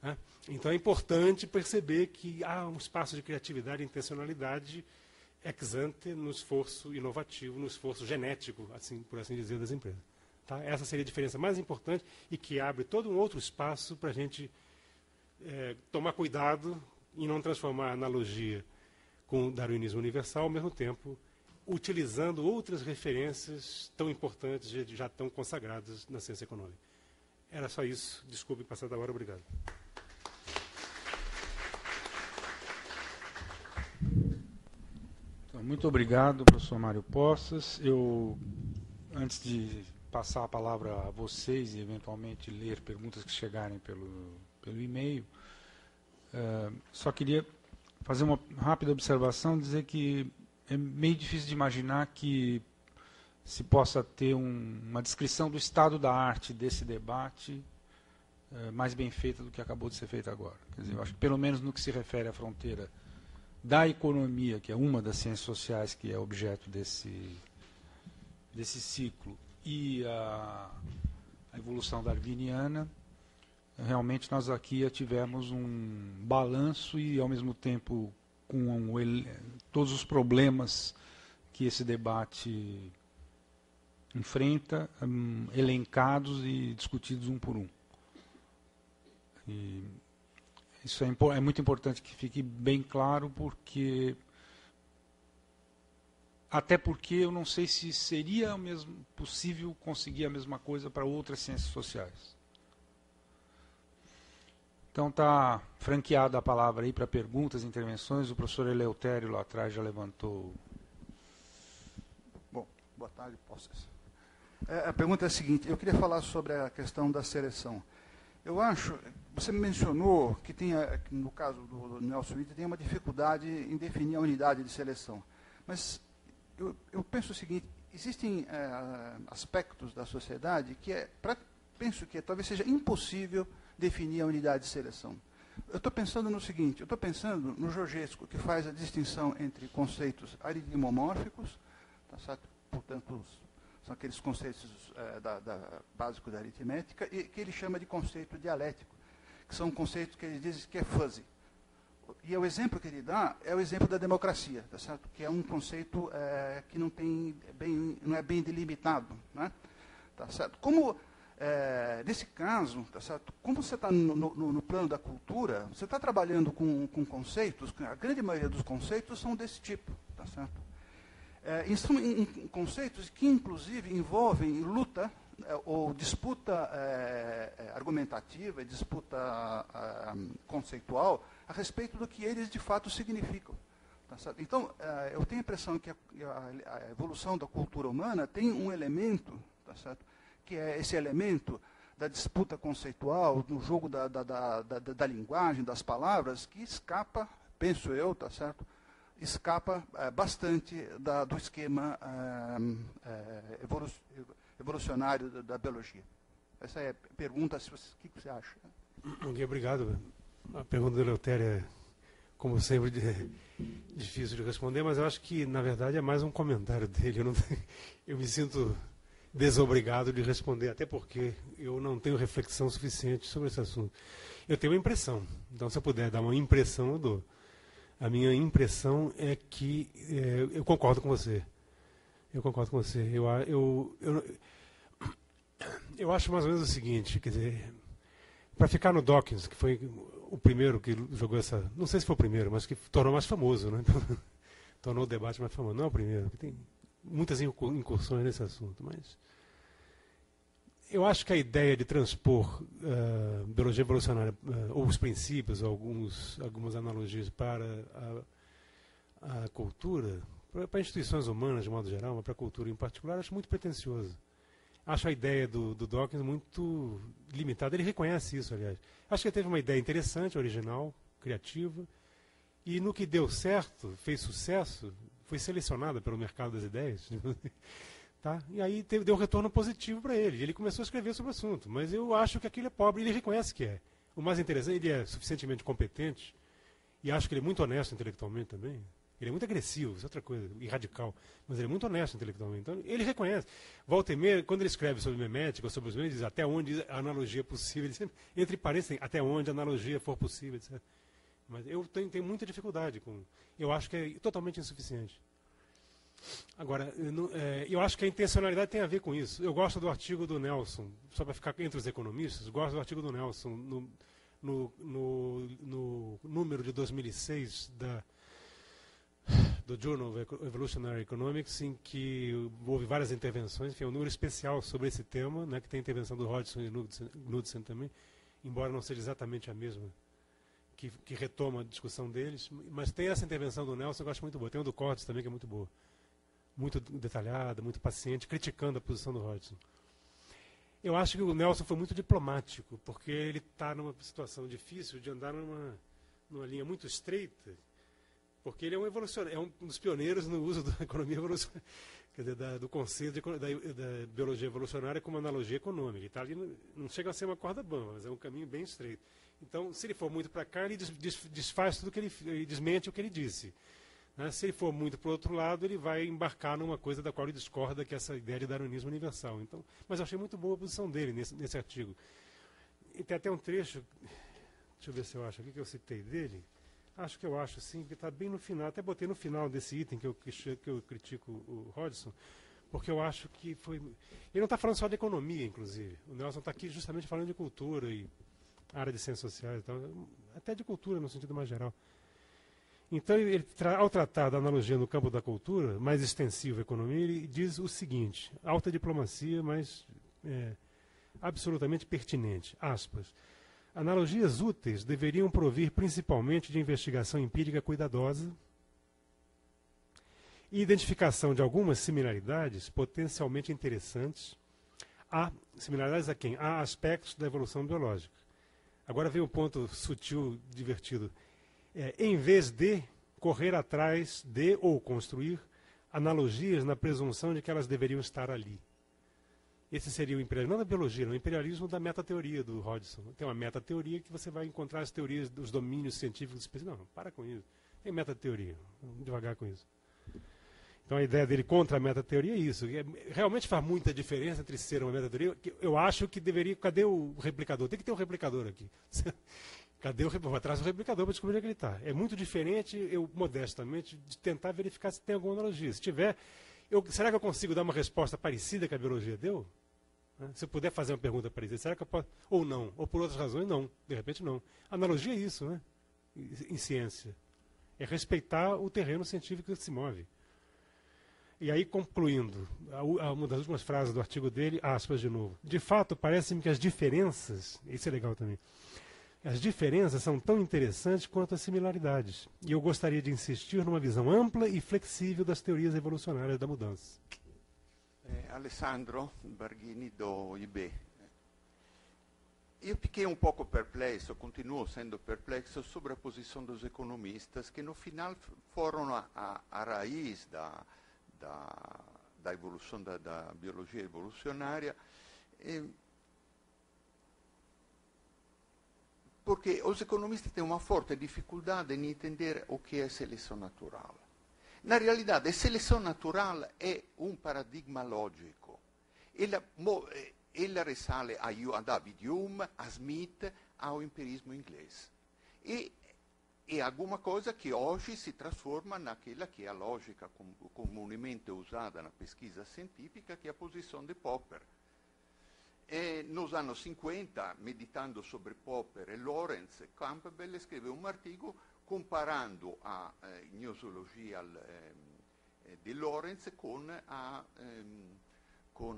né? Então é importante perceber que há um espaço de criatividade e intencionalidade ex ante no esforço inovativo, no esforço genético, assim, por assim dizer, das empresas. Tá? Essa seria a diferença mais importante e que abre todo um outro espaço para a gente tomar cuidado em não transformar a analogia com o darwinismo universal, ao mesmo tempo utilizando outras referências tão importantes, já tão consagradas na ciência econômica. Era só isso. Desculpe passar da hora. Obrigado. Então, muito obrigado, professor Mário Poças. Antes de passar a palavra a vocês e, eventualmente, ler perguntas que chegarem pelo e-mail, só queria fazer uma rápida observação, dizer que é meio difícil de imaginar que se possa ter uma descrição do estado da arte desse debate mais bem feita do que acabou de ser feita agora. Quer dizer, eu acho que pelo menos no que se refere à fronteira da economia, que é uma das ciências sociais que é objeto desse ciclo, e a evolução darwiniana, realmente nós aqui tivemos um balanço e, ao mesmo tempo, com todos os problemas que esse debate enfrenta, elencados e discutidos um por um. E isso é muito importante que fique bem claro, até porque eu não sei se seria possível conseguir a mesma coisa para outras ciências sociais. Então está franqueada a palavra aí para perguntas, intervenções. O professor Eleutério lá atrás já levantou. Bom, boa tarde, Posses. A pergunta é a seguinte: eu queria falar sobre a questão da seleção. Eu acho, você mencionou que no caso do Nelson Winter, tem uma dificuldade em definir a unidade de seleção. Mas eu penso o seguinte: existem aspectos da sociedade que penso que talvez seja impossível definir a unidade de seleção. Eu estou pensando no seguinte: eu estou pensando no Georgescu, que faz a distinção entre conceitos aritmomórficos, tá certo? Portanto, são aqueles conceitos básicos da aritmética, e que ele chama de conceito dialético, que são conceitos que ele diz que é fuzzy. E o exemplo que ele dá é o exemplo da democracia, tá certo? Que é um conceito que não é bem delimitado, né? Tá certo? Nesse caso, tá certo? Como você está no plano da cultura, você está trabalhando com conceitos, a grande maioria dos conceitos são desse tipo, tá certo? São conceitos que, inclusive, envolvem luta ou disputa argumentativa, disputa conceitual a respeito do que eles de fato significam. Tá certo? Então, eu tenho a impressão que a evolução da cultura humana tem um elemento, tá certo? Que é esse elemento da disputa conceitual, no jogo da linguagem, das palavras, que escapa, penso eu, tá certo? Escapa bastante do esquema evolucionário da biologia. Essa é a pergunta, o que você acha? Obrigado. A pergunta do Eleutério é, como sempre, difícil de responder, mas eu acho que, na verdade, é mais um comentário dele. Eu me sinto desobrigado de responder, até porque eu não tenho reflexão suficiente sobre esse assunto. Eu tenho uma impressão, então se eu puder dar uma impressão, eu dou. A minha impressão é que eu concordo com você. Eu concordo com você. Eu acho mais ou menos o seguinte, quer dizer, para ficar no Dawkins, que foi o primeiro que jogou essa, não sei se foi o primeiro, mas que tornou mais famoso, né? Tornou o debate mais famoso. Não é o primeiro, porque tem muitas incursões nesse assunto, mas eu acho que a ideia de transpor biologia evolucionária, ou os princípios, algumas analogias para a cultura, para instituições humanas de modo geral, mas para a cultura em particular, acho muito pretensioso. Acho a ideia do Dawkins muito limitada. Ele reconhece isso, aliás. Acho que ele teve uma ideia interessante, original, criativa, e no que deu certo, fez sucesso, foi selecionada pelo mercado das ideias. Tá? E aí deu um retorno positivo para ele. Ele começou a escrever sobre o assunto. Mas eu acho que aquilo é pobre. Ele reconhece que é. O mais interessante, ele é suficientemente competente. E acho que ele é muito honesto intelectualmente também. Ele é muito agressivo, isso é outra coisa, e radical. Mas ele é muito honesto intelectualmente. Então, ele reconhece. Walter Meyer, quando ele escreve sobre memética, sobre os meios, ele diz até onde a analogia é possível. Ele diz, entre parênteses, até onde a analogia for possível, etc. Mas eu tenho muita dificuldade com. Eu acho que é totalmente insuficiente. Agora, eu acho que a intencionalidade tem a ver com isso. Eu gosto do artigo do Nelson, só para ficar entre os economistas, gosto do artigo do Nelson no número de 2006 do Journal of Evolutionary Economics, em que houve várias intervenções, enfim, um número especial sobre esse tema, né, que tem a intervenção do Hodgson e Knudsen também, embora não seja exatamente a mesma que retoma a discussão deles, mas tem essa intervenção do Nelson que eu acho muito boa. Tem o do Cortes também, que é muito boa. Muito detalhada, muito paciente, criticando a posição do Hodgson. Eu acho que o Nelson foi muito diplomático, porque ele está numa situação difícil de andar numa linha muito estreita, porque ele é um dos pioneiros no uso da economia evolucionária. quer dizer, do conceito da biologia evolucionária como analogia econômica. Tá ali, não chega a ser uma corda bamba, mas é um caminho bem estreito. Então, se ele for muito para cá, ele desfaz tudo que ele desmente o que ele disse. Né? Se ele for muito para o outro lado, ele vai embarcar numa coisa da qual ele discorda, que é essa ideia de darwinismo universal. Então, mas eu achei muito boa a posição dele nesse artigo. E tem até um trecho, deixa eu ver se eu acho aqui, que eu citei dele. Acho que eu acho, sim, que está bem no final. Até botei no final desse item que eu critico o Hodgson, porque eu acho que foi... Ele não está falando só de economia, inclusive. O Nelson está aqui justamente falando de cultura e área de ciências sociais e tal, até de cultura no sentido mais geral. Então, ao tratar da analogia no campo da cultura, mais extensivo à economia, ele diz o seguinte, alta diplomacia, mas absolutamente pertinente, aspas, analogias úteis deveriam provir principalmente de investigação empírica cuidadosa e identificação de algumas similaridades potencialmente interessantes. Similaridades a quem? A aspectos da evolução biológica. Agora vem um ponto sutil, divertido. Em vez de correr atrás de ou construir analogias na presunção de que elas deveriam estar ali. Esse seria o imperialismo, não da biologia, não, o imperialismo da metateoria do Hodgson. Tem uma metateoria que você vai encontrar as teorias dos domínios científicos específicos. Não, para com isso. Tem metateoria. Vamos devagar com isso. Então a ideia dele contra a metateoria é isso. Realmente faz muita diferença entre ser uma metateoria. Eu acho que deveria... Cadê o replicador? Tem que ter um replicador aqui. Cadê o replicador? Atrás do replicador para descobrir onde é que ele está. É muito diferente, eu modestamente, de tentar verificar se tem alguma analogia. Se tiver, será que eu consigo dar uma resposta parecida que a biologia deu? Se eu puder fazer uma pergunta parecida, será que eu posso? Ou não? Ou por outras razões, não. De repente, não. Analogia é isso, né? Em ciência. É respeitar o terreno científico que se move. E aí, concluindo, uma das últimas frases do artigo dele, aspas de novo. De fato, parece-me que as diferenças, isso é legal também, as diferenças são tão interessantes quanto as similaridades. E eu gostaria de insistir numa visão ampla e flexível das teorias evolucionárias da mudança. Alessandro Barghini, do IB. Eu fiquei um pouco perplexo, continuo sendo perplexo sobre a posição dos economistas, que no final foram a raiz da evolução da biologia evolucionária, porque os economistas têm uma forte dificuldade em entender o que é seleção natural. Na realidade, a seleção natural é um paradigma lógico. Ela risale a David Hume, a Smith, ao empirismo inglês. E é alguma coisa que hoje se trasforma naquela que é a lógica comumente usada na pesquisa científica, que é a posição de Popper. Nos anos 50, meditando sobre Popper e Lawrence, Campbell escreveu um artigo comparando a gnoseologia di Lawrence con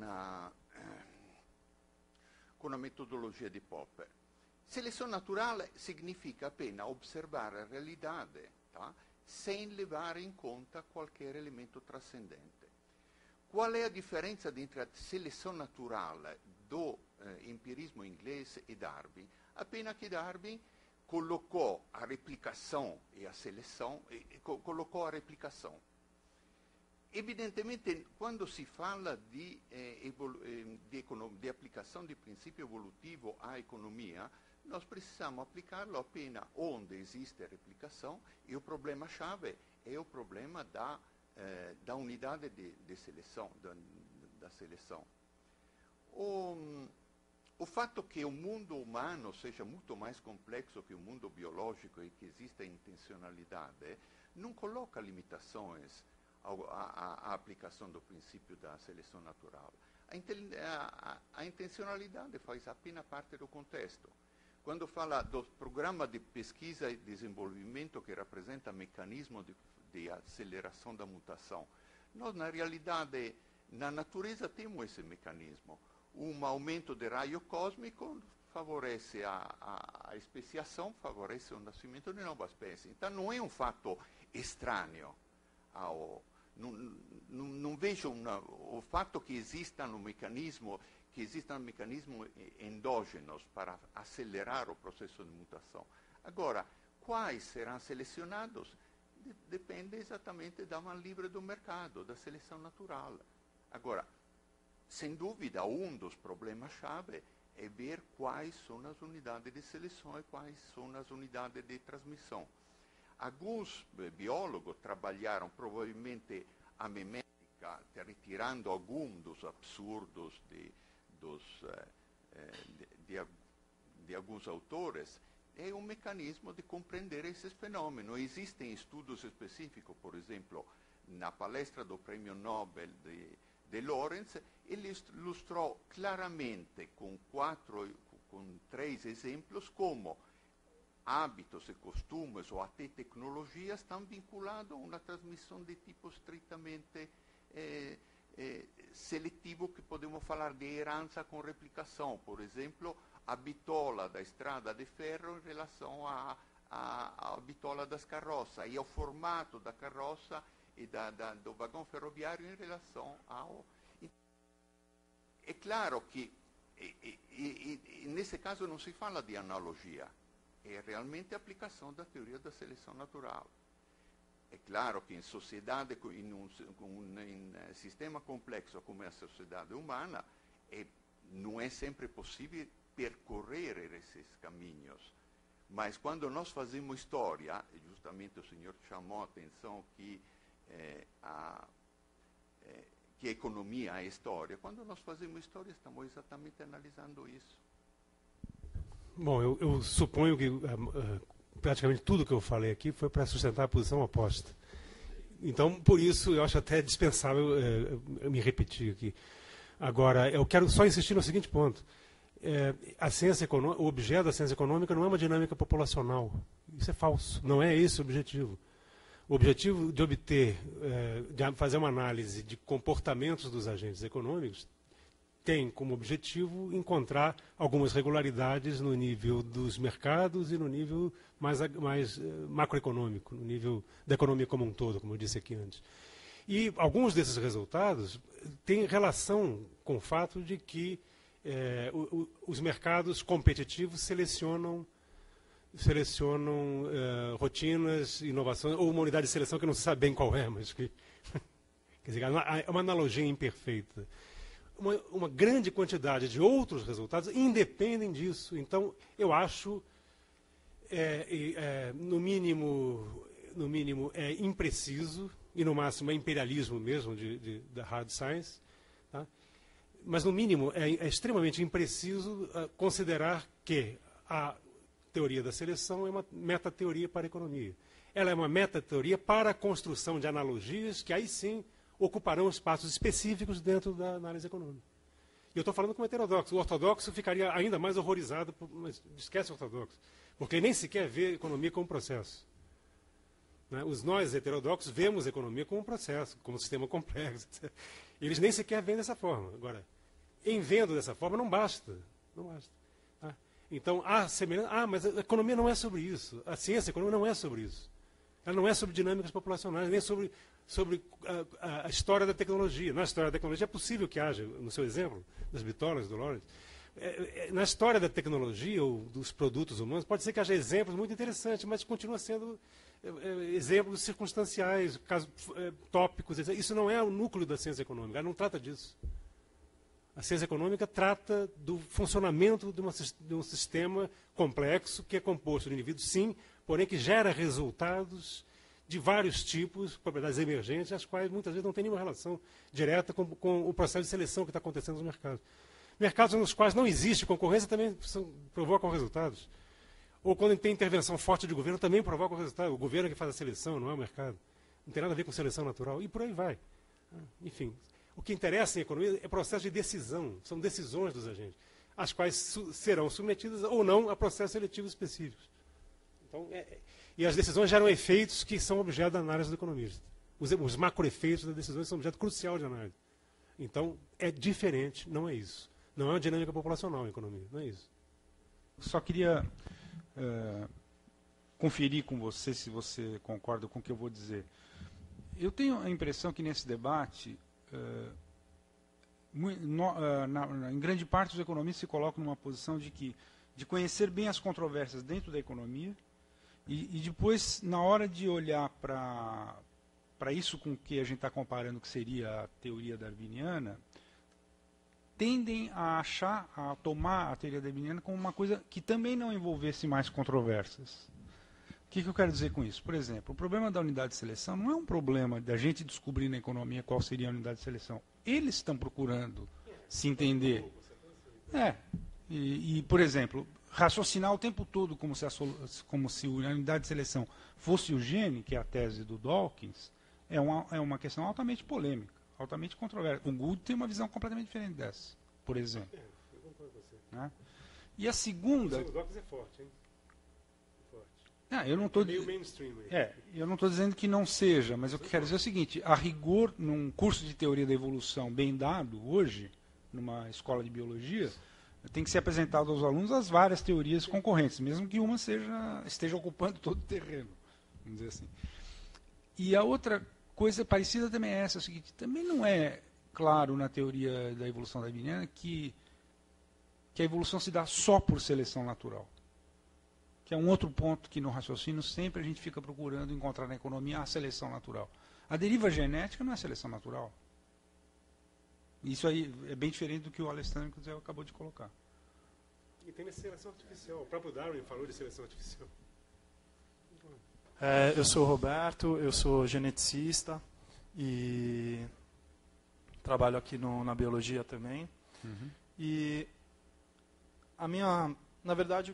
a metodologia di Popper. Seleção natural significa apenas observar a realidade, tá? Sem levar em conta qualquer elemento trascendente. Qual é a diferença entre a seleção natural do empirismo inglês e Darwin? Apenas que Darwin colocou a replicação e a seleção, colocou a replicação. Evidentemente, quando si fala di applicação di princípio evolutivo à economia, nós precisamos aplicá-lo apenas onde existe a replicação, e o problema-chave é o problema da unidade de seleção, da seleção. O fato que o mundo humano seja muito mais complexo que o mundo biológico e que exista intencionalidade, não coloca limitações à aplicação do princípio da seleção natural. A intencionalidade faz apenas parte do contexto. Quando fala do programa de pesquisa e desenvolvimento que representa mecanismo de aceleração da mutação, nós, na realidade, na natureza temos esse mecanismo. Um aumento de raio cósmico favorece a especiação, favorece o nascimento de novas espécies. Então, não é um fato estranho não vejo o fato que existam mecanismos endógenos para acelerar o processo de mutação. Agora, quais serão selecionados? depende exatamente da mão livre do mercado, da seleção natural. Agora, sem dúvida, um dos problemas-chave é ver quais são as unidades de seleção e quais são as unidades de transmissão. Alguns biólogos trabalharam provavelmente a memética, retirando alguns dos absurdos de alguns autores. É um mecanismo de compreender esses fenômenos. Existem estudos específicos, por exemplo, na palestra do Prêmio Nobel de Lorenz, ele ilustrou claramente com 3 exemplos como hábitos e costumes ou até tecnologias estão vinculados a uma transmissão de tipo estritamente seletivo, que podemos falar de herança com replicação. Por exemplo, a bitola da estrada de ferro em relação à bitola das carroças, e ao formato da carroça e do vagão ferroviário em relação ao... É claro que, nesse caso, não se fala de analogia, é realmente a aplicação da teoria da seleção natural. É claro que em sociedade, em um sistema complexo como é a sociedade humana, não é sempre possível percorrer esses caminhos. Mas quando nós fazemos história, justamente o senhor chamou a atenção que a economia é história. Quando nós fazemos história, estamos exatamente analisando isso. Bom, eu suponho que praticamente tudo que eu falei aqui foi para sustentar a posição oposta. Então, por isso, eu acho até dispensável me repetir aqui. Agora, eu quero só insistir no seguinte ponto. O objeto da ciência econômica não é uma dinâmica populacional. Isso é falso. Não é esse o objetivo. O objetivo de obter, de fazer uma análise de comportamentos dos agentes econômicos tem como objetivo encontrar algumas regularidades no nível dos mercados e no nível mais macroeconômico, no nível da economia como um todo, como eu disse aqui antes. E alguns desses resultados têm relação com o fato de que os mercados competitivos selecionam rotinas, inovações, ou uma unidade de seleção que não se sabe bem qual é, mas que... Quer dizer, é uma analogia imperfeita. Uma grande quantidade de outros resultados independem disso. Então, eu acho, no mínimo, impreciso, e no máximo é imperialismo mesmo da hard science, tá? Mas, no mínimo, é extremamente impreciso considerar que a teoria da seleção é uma metateoria para a economia. Ela é uma metateoria para a construção de analogias que, aí sim, ocuparão espaços específicos dentro da análise econômica. E eu estou falando como heterodoxo. O ortodoxo ficaria ainda mais horrorizado, mas esquece o ortodoxo, porque ele nem sequer vê a economia como um processo. Né? Nós, heterodoxos, vemos a economia como um processo, como um sistema complexo, etc. Eles nem sequer veem dessa forma. Agora, em vendo dessa forma, não basta. Não basta. Tá? Então, há semelhança. Mas a economia não é sobre isso. A ciência econômica não é sobre isso. Ela não é sobre dinâmicas populacionais, nem sobre a história da tecnologia. Na história da tecnologia é possível que haja, no seu exemplo, das bitolas do Lawrence, na história da tecnologia ou dos produtos humanos, pode ser que haja exemplos muito interessantes, mas continua sendo exemplos circunstanciais, tópicos, etc. Isso não é o núcleo da ciência econômica, ela não trata disso. A ciência econômica trata do funcionamento de um sistema complexo que é composto de indivíduos, sim, porém que gera resultados de vários tipos, propriedades emergentes, as quais muitas vezes não têm nenhuma relação direta com o processo de seleção que está acontecendo nos mercados. Mercados nos quais não existe concorrência também provocam resultados. Ou quando tem intervenção forte de governo, também provocam resultados. O governo é que faz a seleção, não é o mercado. Não tem nada a ver com seleção natural. E por aí vai. Enfim, o que interessa em economia é processo de decisão. São decisões dos agentes, as quais serão submetidas ou não a processos seletivos específicos. Então, e as decisões geram efeitos que são objeto da análise do economista. Os macroefeitos das decisões são objeto crucial de análise. Então, é diferente, não é isso. Não é uma dinâmica populacional a economia, não é isso. Só queria conferir com você se você concorda com o que eu vou dizer. Eu tenho a impressão que nesse debate, em grande parte, os economistas se colocam numa posição de conhecer bem as controvérsias dentro da economia E depois, na hora de olhar para isso com que a gente está comparando, que seria a teoria darwiniana, tendem a tomar a teoria darwiniana como uma coisa que também não envolvesse mais controvérsias. O que eu quero dizer com isso? Por exemplo, o problema da unidade de seleção não é um problema da gente descobrir na economia qual seria a unidade de seleção. Eles estão procurando se entender. Por exemplo, raciocinar o tempo todo como se a unidade de seleção fosse o gene, que é a tese do Dawkins, é uma questão altamente polêmica, altamente controversa. O Gould tem uma visão completamente diferente dessa, por exemplo. Eu concordo com você. Né? E a segunda... O Dawkins é forte, hein? Eu não estou meio mainstream aí. Eu não estou dizendo que não seja, mas o que eu quero dizer é o seguinte: a rigor, num curso de teoria da evolução bem dado hoje, numa escola de biologia, tem que ser apresentado aos alunos as várias teorias concorrentes, mesmo que uma esteja ocupando todo o terreno, vamos dizer assim. E a outra coisa parecida também é essa, é o seguinte: também não é claro na teoria da evolução darwiniana que a evolução se dá só por seleção natural. Que é um outro ponto que no raciocínio sempre a gente fica procurando encontrar na economia a seleção natural. A deriva genética não é seleção natural. Isso aí é bem diferente do que o Alessandro acabou de colocar. E tem a seleção artificial. O próprio Darwin falou de seleção artificial. Eu sou o Roberto, eu sou geneticista e trabalho aqui na biologia também. Uhum. E na verdade,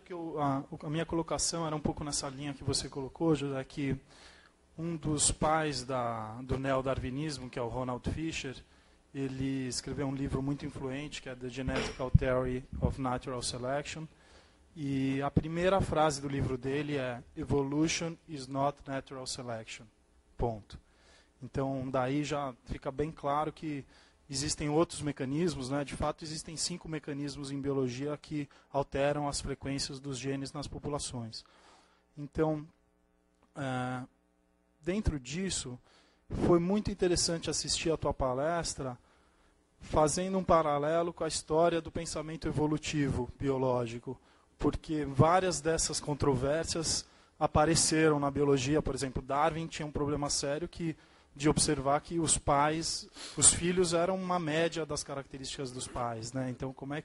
a minha colocação era um pouco nessa linha que você colocou, José, que um dos pais do neodarwinismo, que é o Ronald Fisher, ele escreveu um livro muito influente, que é The Genetical Theory of Natural Selection, e a primeira frase do livro dele é "Evolution is not natural selection". Ponto. Então, daí já fica bem claro que existem outros mecanismos, né? De fato, existem 5 mecanismos em biologia que alteram as frequências dos genes nas populações. Então, dentro disso, foi muito interessante assistir a tua palestra, fazendo um paralelo com a história do pensamento evolutivo biológico, porque várias dessas controvérsias apareceram na biologia. Por exemplo, Darwin tinha um problema sério de observar que os filhos eram uma média das características dos pais, né? Então, como é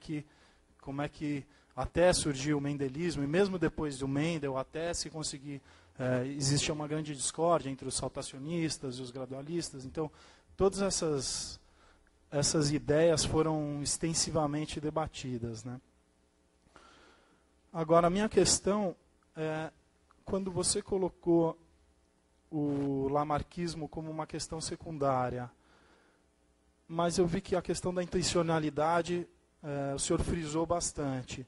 que até surgiu o mendelismo, e mesmo depois do Mendel, até se conseguir, existia uma grande discórdia entre os saltacionistas e os gradualistas. Então, todas essas ideias foram extensivamente debatidas, né? Agora, a minha questão é, quando você colocou o lamarquismo como uma questão secundária, mas eu vi que a questão da intencionalidade o senhor frisou bastante.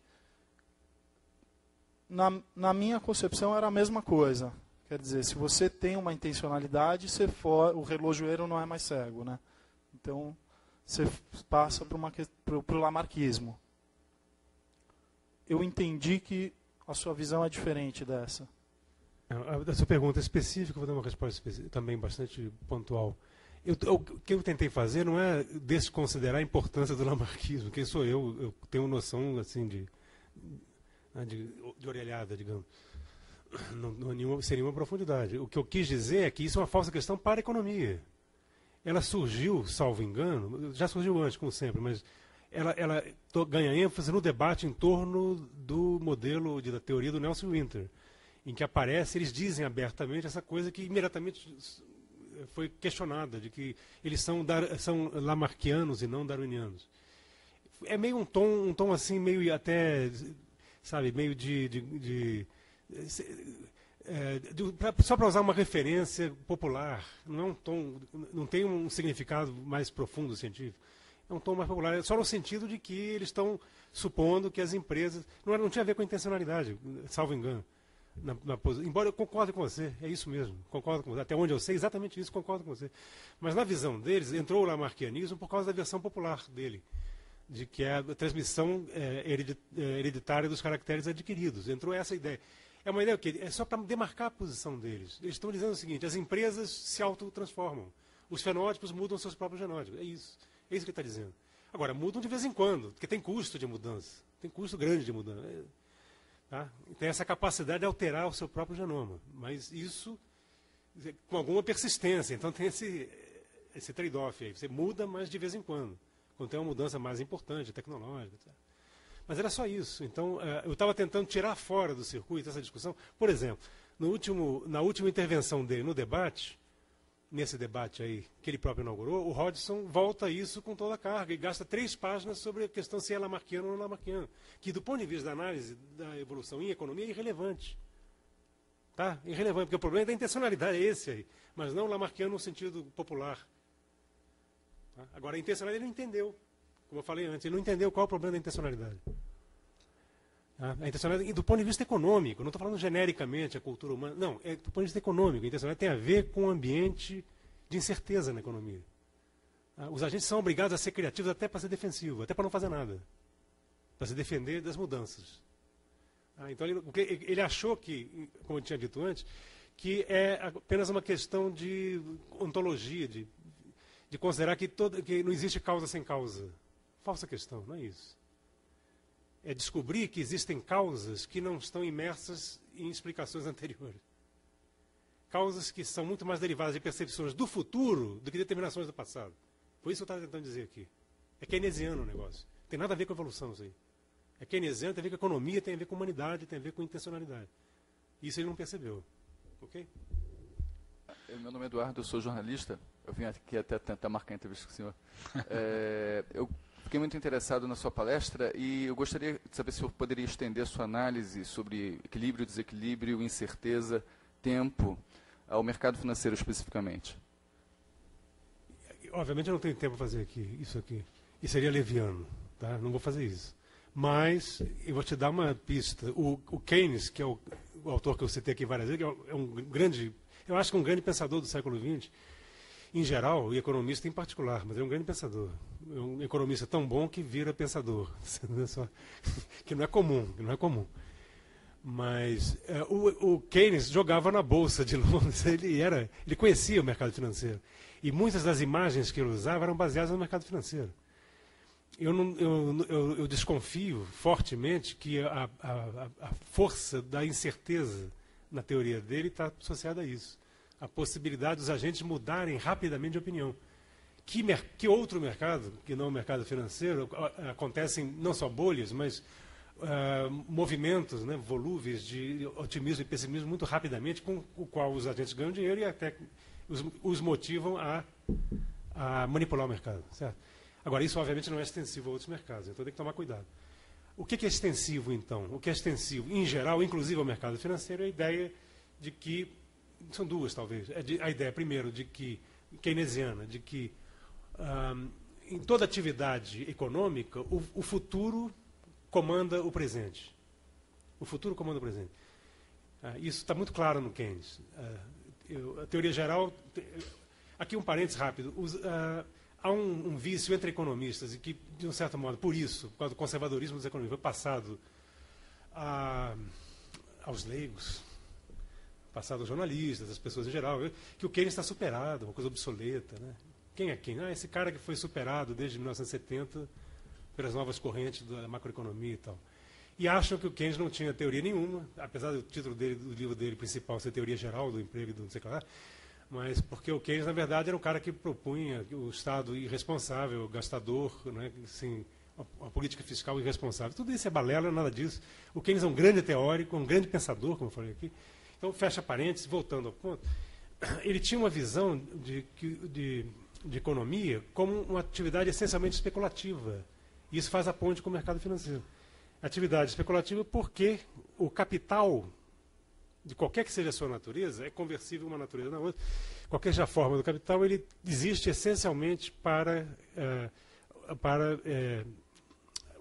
Na minha concepção era a mesma coisa. Quer dizer, se você tem uma intencionalidade, o relojoeiro não é mais cego, né? Então, você passa para o lamarquismo. Eu entendi que a sua visão é diferente dessa. A sua pergunta é específica, eu vou dar uma resposta também bastante pontual. O que eu tentei fazer não é desconsiderar a importância do lamarquismo. Quem sou eu? Eu tenho noção assim de orelhada, digamos. Não, sem nenhuma profundidade. O que eu quis dizer é que isso é uma falsa questão para a economia. Ela surgiu, salvo engano, já surgiu antes, como sempre, mas ela ganha ênfase no debate em torno do modelo da teoria do Nelson Winter, em que aparece, eles dizem abertamente essa coisa que imediatamente foi questionada, de que eles são lamarquianos e não darwinianos. É meio um tom assim, meio até, sabe, meio só para usar uma referência popular, não é um tom, não tem um significado mais profundo científico. É um tom mais popular, só no sentido de que eles estão supondo que as empresas... Não tinha a ver com a intencionalidade, salvo engano. Embora eu concorde com você, é isso mesmo, concordo com você. Até onde eu sei, exatamente isso, concordo com você. Mas na visão deles, entrou o lamarquianismo por causa da versão popular dele, de que é a transmissão hereditária dos caracteres adquiridos. Entrou essa ideia. É uma ideia que é só para demarcar a posição deles. Eles estão dizendo o seguinte: as empresas se autotransformam, os fenótipos mudam seus próprios genótipos. É isso que ele está dizendo. Agora, mudam de vez em quando, porque tem custo de mudança, tem custo grande de mudança. Tá? Tem essa capacidade de alterar o seu próprio genoma, mas isso com alguma persistência. Então tem esse trade-off aí. Você muda, mas de vez em quando tem uma mudança mais importante, tecnológica, etc. Mas era só isso. Então, eu estava tentando tirar fora do circuito essa discussão. Por exemplo, na última intervenção dele no debate, nesse debate aí que ele próprio inaugurou, o Hodgson volta a isso com toda a carga e gasta 3 páginas sobre a questão se é lamarckiano ou não lamarckiano, que do ponto de vista da análise da evolução em economia é irrelevante. Tá? Irrelevante, porque o problema da intencionalidade é esse aí, mas não lamarckiano no sentido popular. Tá? Agora, a intencionalidade ele não entendeu. Como eu falei antes, ele não entendeu qual é o problema da intencionalidade. A intencionalidade, do ponto de vista econômico, não estou falando genericamente a cultura humana, não, do ponto de vista econômico, a intencionalidade tem a ver com o ambiente de incerteza na economia. Os agentes são obrigados a ser criativos até para ser defensivos, até para não fazer nada, para se defender das mudanças. Então ele achou que, como eu tinha dito antes, que é apenas uma questão de ontologia, de considerar que não existe causa sem causa. Falsa questão, não é isso. É descobrir que existem causas que não estão imersas em explicações anteriores. Causas que são muito mais derivadas de percepções do futuro do que determinações do passado. Foi isso que eu estava tentando dizer aqui. É keynesiano o negócio. Tem nada a ver com evolução isso aí. É keynesiano, tem a ver com economia, tem a ver com humanidade, tem a ver com intencionalidade. Isso ele não percebeu. Ok? Meu nome é Eduardo, eu sou jornalista. Eu vim aqui até tentar marcar a entrevista com o senhor. Eu fiquei muito interessado na sua palestra e eu gostaria de saber se eu poderia estender a sua análise sobre equilíbrio, desequilíbrio, incerteza, tempo, ao mercado financeiro especificamente. Obviamente eu não tenho tempo para fazer isso aqui. E seria leviano. Tá? Não vou fazer isso. Mas eu vou te dar uma pista. O Keynes, que é o autor que eu citei aqui várias vezes, é um grande, eu acho que um grande pensador do século XX, em geral, e economista em particular, mas é um grande pensador. É um economista tão bom que vira pensador. Que não é comum. Mas o Keynes jogava na Bolsa de Londres, ele conhecia o mercado financeiro. E muitas das imagens que ele usava eram baseadas no mercado financeiro. Eu desconfio fortemente que a força da incerteza na teoria dele está associada a isso. A possibilidade dos agentes mudarem rapidamente de opinião. Que outro mercado, que não o mercado financeiro, acontecem não só bolhas, mas movimentos, né, volúveis de otimismo e pessimismo muito rapidamente, com o qual os agentes ganham dinheiro e até os motivam a manipular o mercado. Certo? Agora, isso obviamente não é extensivo a outros mercados, então tem que tomar cuidado. O que é extensivo, então? O que é extensivo, em geral, inclusive ao mercado financeiro, é a ideia de que, são duas talvez, a ideia, primeiro, de que, keynesiana, de que em toda atividade econômica, o futuro comanda o presente. O futuro comanda o presente. Isso está muito claro no Keynes. A teoria geral... Aqui um parênteses rápido. Há um vício entre economistas, e que, de um certo modo, por causa do conservadorismo dos economistas, foi passado aos leigos, passado aos jornalistas, às pessoas em geral, que o Keynes está superado, uma coisa obsoleta. Né? Quem é Keynes? Esse cara que foi superado desde 1970 pelas novas correntes da macroeconomia e tal. E acham que o Keynes não tinha teoria nenhuma, apesar do título do livro dele principal ser Teoria Geral do Emprego e do não sei o que lá, mas porque o Keynes, na verdade, era um cara que propunha o Estado irresponsável, gastador, né, assim, uma política fiscal irresponsável. Tudo isso é balela, nada disso. O Keynes é um grande teórico, um grande pensador, como eu falei aqui. Então, fecha parênteses, voltando ao ponto, ele tinha uma visão de economia como uma atividade essencialmente especulativa. E isso faz a ponte com o mercado financeiro. Atividade especulativa porque o capital, de qualquer que seja a sua natureza, é conversível uma natureza na outra. Qualquer seja a forma do capital, ele existe essencialmente para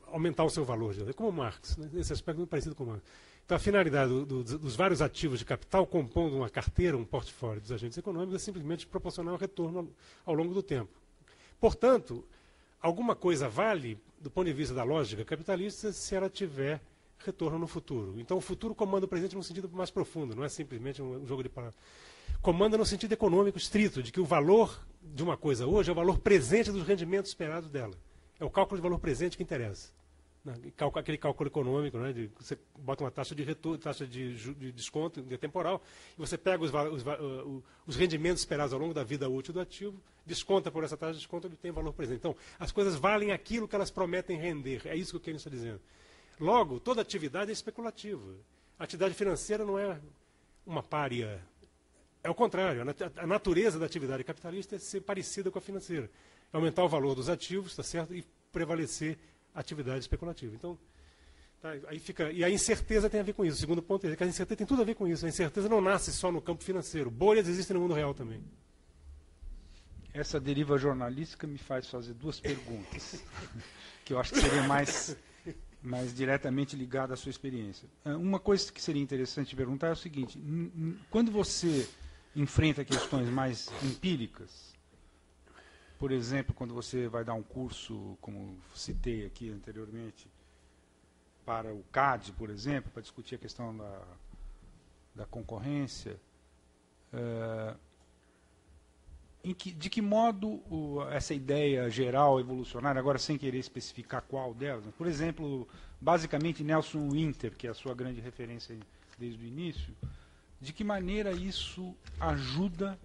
aumentar o seu valor. Como Marx, né? Nesse aspecto muito parecido com Marx. Então, a finalidade dos vários ativos de capital compondo uma carteira, um portfólio dos agentes econômicos, é simplesmente proporcionar um retorno ao longo do tempo. Portanto, alguma coisa vale, do ponto de vista da lógica capitalista, se ela tiver retorno no futuro. Então, o futuro comanda o presente num sentido mais profundo, não é simplesmente um jogo de palavras. Comanda no sentido econômico estrito, de que o valor de uma coisa hoje é o valor presente dos rendimentos esperados dela. É o cálculo de valor presente que interessa. aquele cálculo econômico, né, você bota uma taxa de retorno, taxa de desconto temporal, e você pega os rendimentos esperados ao longo da vida útil do ativo, desconta por essa taxa de desconto, ele tem valor presente. Então, as coisas valem aquilo que elas prometem render. É isso que o Keynes está dizendo. Logo, toda atividade é especulativa. A atividade financeira não é uma pária. É o contrário. A natureza da atividade capitalista é ser parecida com a financeira. É aumentar o valor dos ativos, está certo? E prevalecer a atividade especulativa. Então, aí fica. E a incerteza tem a ver com isso. O segundo ponto é que a incerteza tem tudo a ver com isso. A incerteza não nasce só no campo financeiro. Bolhas existem no mundo real também. Essa deriva jornalística me faz fazer duas perguntas, que eu acho que seria mais diretamente ligada à sua experiência. Uma coisa que seria interessante perguntar é o seguinte: quando você enfrenta questões mais empíricas, por exemplo, quando você vai dar um curso, como citei aqui anteriormente, para o CAD, por exemplo, para discutir a questão da concorrência, de que modo essa ideia geral evolucionária, agora sem querer especificar qual delas, por exemplo, basicamente Nelson Winter, que é a sua grande referência desde o início, de que maneira isso ajuda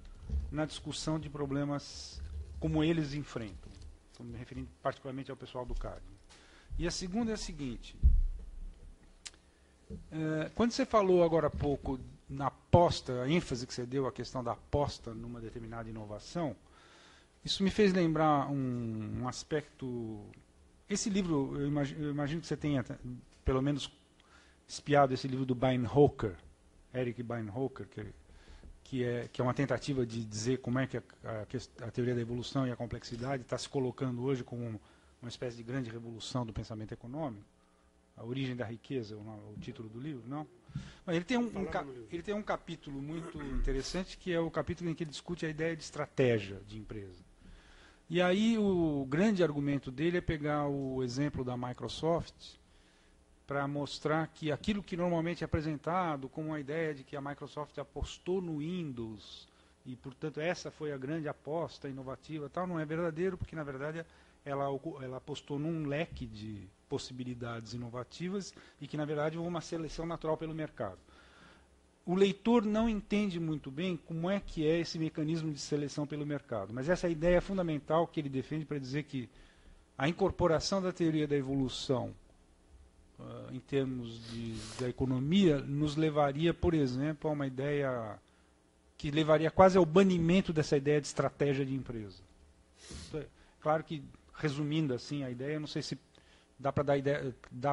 na discussão de problemas como eles enfrentam? Estou me referindo particularmente ao pessoal do CAD. E a segunda é a seguinte: quando você falou agora há pouco na aposta, a ênfase que você deu à questão da aposta numa determinada inovação, isso me fez lembrar um aspecto. Esse livro, eu imagino que você tenha pelo menos espiado esse livro do Beinhoker, Eric Beinhoker, que é uma tentativa de dizer como é que a teoria da evolução e a complexidade está se colocando hoje como uma espécie de grande revolução do pensamento econômico. A origem da riqueza, o título do livro, não? Mas ele tem um capítulo muito interessante, que é o capítulo em que ele discute a ideia de estratégia de empresa. E aí o grande argumento dele é pegar o exemplo da Microsoft para mostrar que aquilo que normalmente é apresentado como a ideia de que a Microsoft apostou no Windows e, portanto, essa foi a grande aposta inovativa, tal, não é verdadeiro, porque, na verdade, ela apostou num leque de possibilidades inovativas e que, na verdade, houve uma seleção natural pelo mercado. O leitor não entende muito bem como é que é esse mecanismo de seleção pelo mercado, mas essa é a ideia fundamental que ele defende para dizer que a incorporação da teoria da evolução em termos da economia, nos levaria, por exemplo, a uma ideia que levaria quase ao banimento dessa ideia de estratégia de empresa. Claro que, resumindo assim a ideia, não sei se dá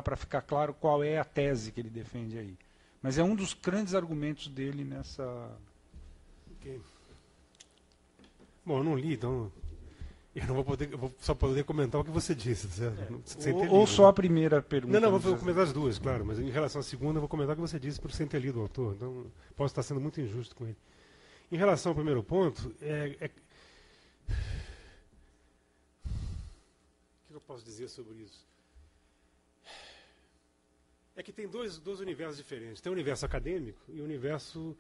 para ficar claro qual é a tese que ele defende aí. Mas é um dos grandes argumentos dele nessa... Okay. Bom, eu não li, então... eu vou só poder comentar o que você disse. Ou só a primeira pergunta. Não, vou comentar as duas, claro. Mas em relação à segunda, eu vou comentar o que você disse por sem ter lido o autor. Então, posso estar sendo muito injusto com ele. Em relação ao primeiro ponto, o que eu posso dizer sobre isso? É que tem dois universos diferentes. Tem o universo acadêmico e o universo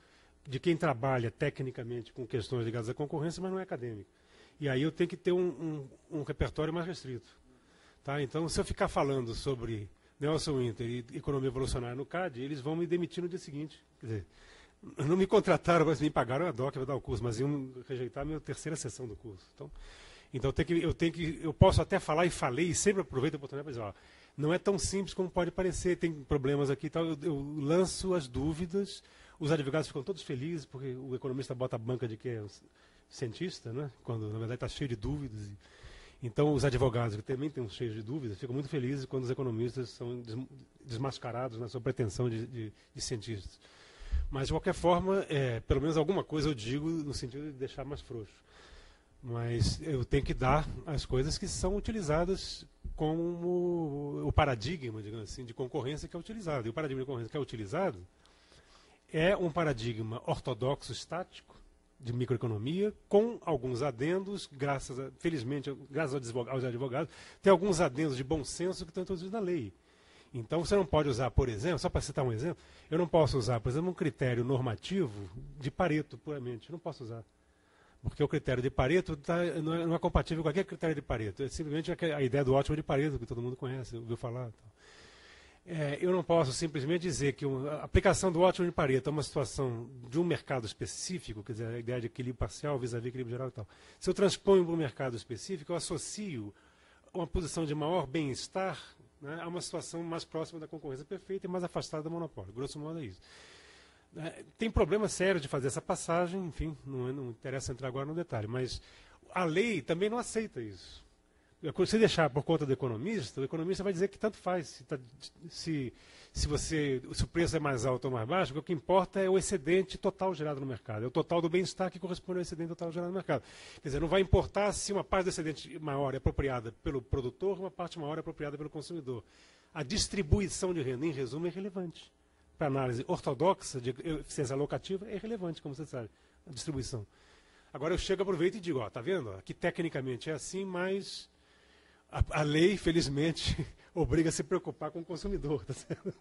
de quem trabalha tecnicamente com questões ligadas à concorrência, mas não é acadêmico. E aí eu tenho que ter um repertório mais restrito. Tá? Então, se eu ficar falando sobre Nelson Winter e economia evolucionária no CAD, eles vão me demitir no dia seguinte. Quer dizer, não me contrataram, mas me pagaram a DOC para dar o curso, mas iam rejeitar a minha terceira sessão do curso. Então eu posso até falar e falei, e sempre aproveito a oportunidade para dizer, não é tão simples como pode parecer, tem problemas aqui e tal. Eu lanço as dúvidas, os advogados ficam todos felizes, porque o economista bota a banca de que é cientista, né? Quando na verdade está cheio de dúvidas. Então os advogados, que também estão cheios de dúvidas, ficam muito felizes quando os economistas são desmascarados na sua pretensão de cientistas. Mas de qualquer forma, pelo menos alguma coisa eu digo no sentido de deixar mais frouxo. Mas eu tenho que dar as coisas que são utilizadas como o paradigma, digamos assim, de concorrência que é utilizado. E o paradigma de concorrência que é utilizado é um paradigma ortodoxo estático de microeconomia, com alguns adendos, felizmente, graças aos advogados, tem alguns adendos de bom senso que estão introduzidos na lei. Então, você não pode usar, por exemplo, só para citar um exemplo, eu não posso usar, por exemplo, um critério normativo de Pareto, puramente. Eu não posso usar. Porque o critério de Pareto não é compatível com qualquer critério de Pareto. É simplesmente a ideia do ótimo de Pareto, que todo mundo conhece, ouviu falar. Eu não posso simplesmente dizer que a aplicação do ótimo de Pareto é uma situação de um mercado específico, quer dizer, a ideia de equilíbrio parcial vis-à-vis equilíbrio geral e tal. Se eu transponho para um mercado específico, eu associo uma posição de maior bem-estar, né, a uma situação mais próxima da concorrência perfeita e mais afastada do monopólio. Grosso modo é isso. Tem problema sério de fazer essa passagem, enfim, não interessa entrar agora no detalhe, mas a lei também não aceita isso. Se deixar por conta do economista, o economista vai dizer que tanto faz. Se o preço é mais alto ou mais baixo, o que importa é o excedente total gerado no mercado. É o total do bem-estar que corresponde ao excedente total gerado no mercado. Quer dizer, não vai importar se uma parte do excedente maior é apropriada pelo produtor, uma parte maior é apropriada pelo consumidor. A distribuição de renda, em resumo, é irrelevante. Para análise ortodoxa de eficiência alocativa, é irrelevante, como você sabe, a distribuição. Agora eu chego, aproveito e digo, ó, tá vendo? Aqui tecnicamente é assim, mas a lei, felizmente, obriga a se preocupar com o consumidor. Tá certo?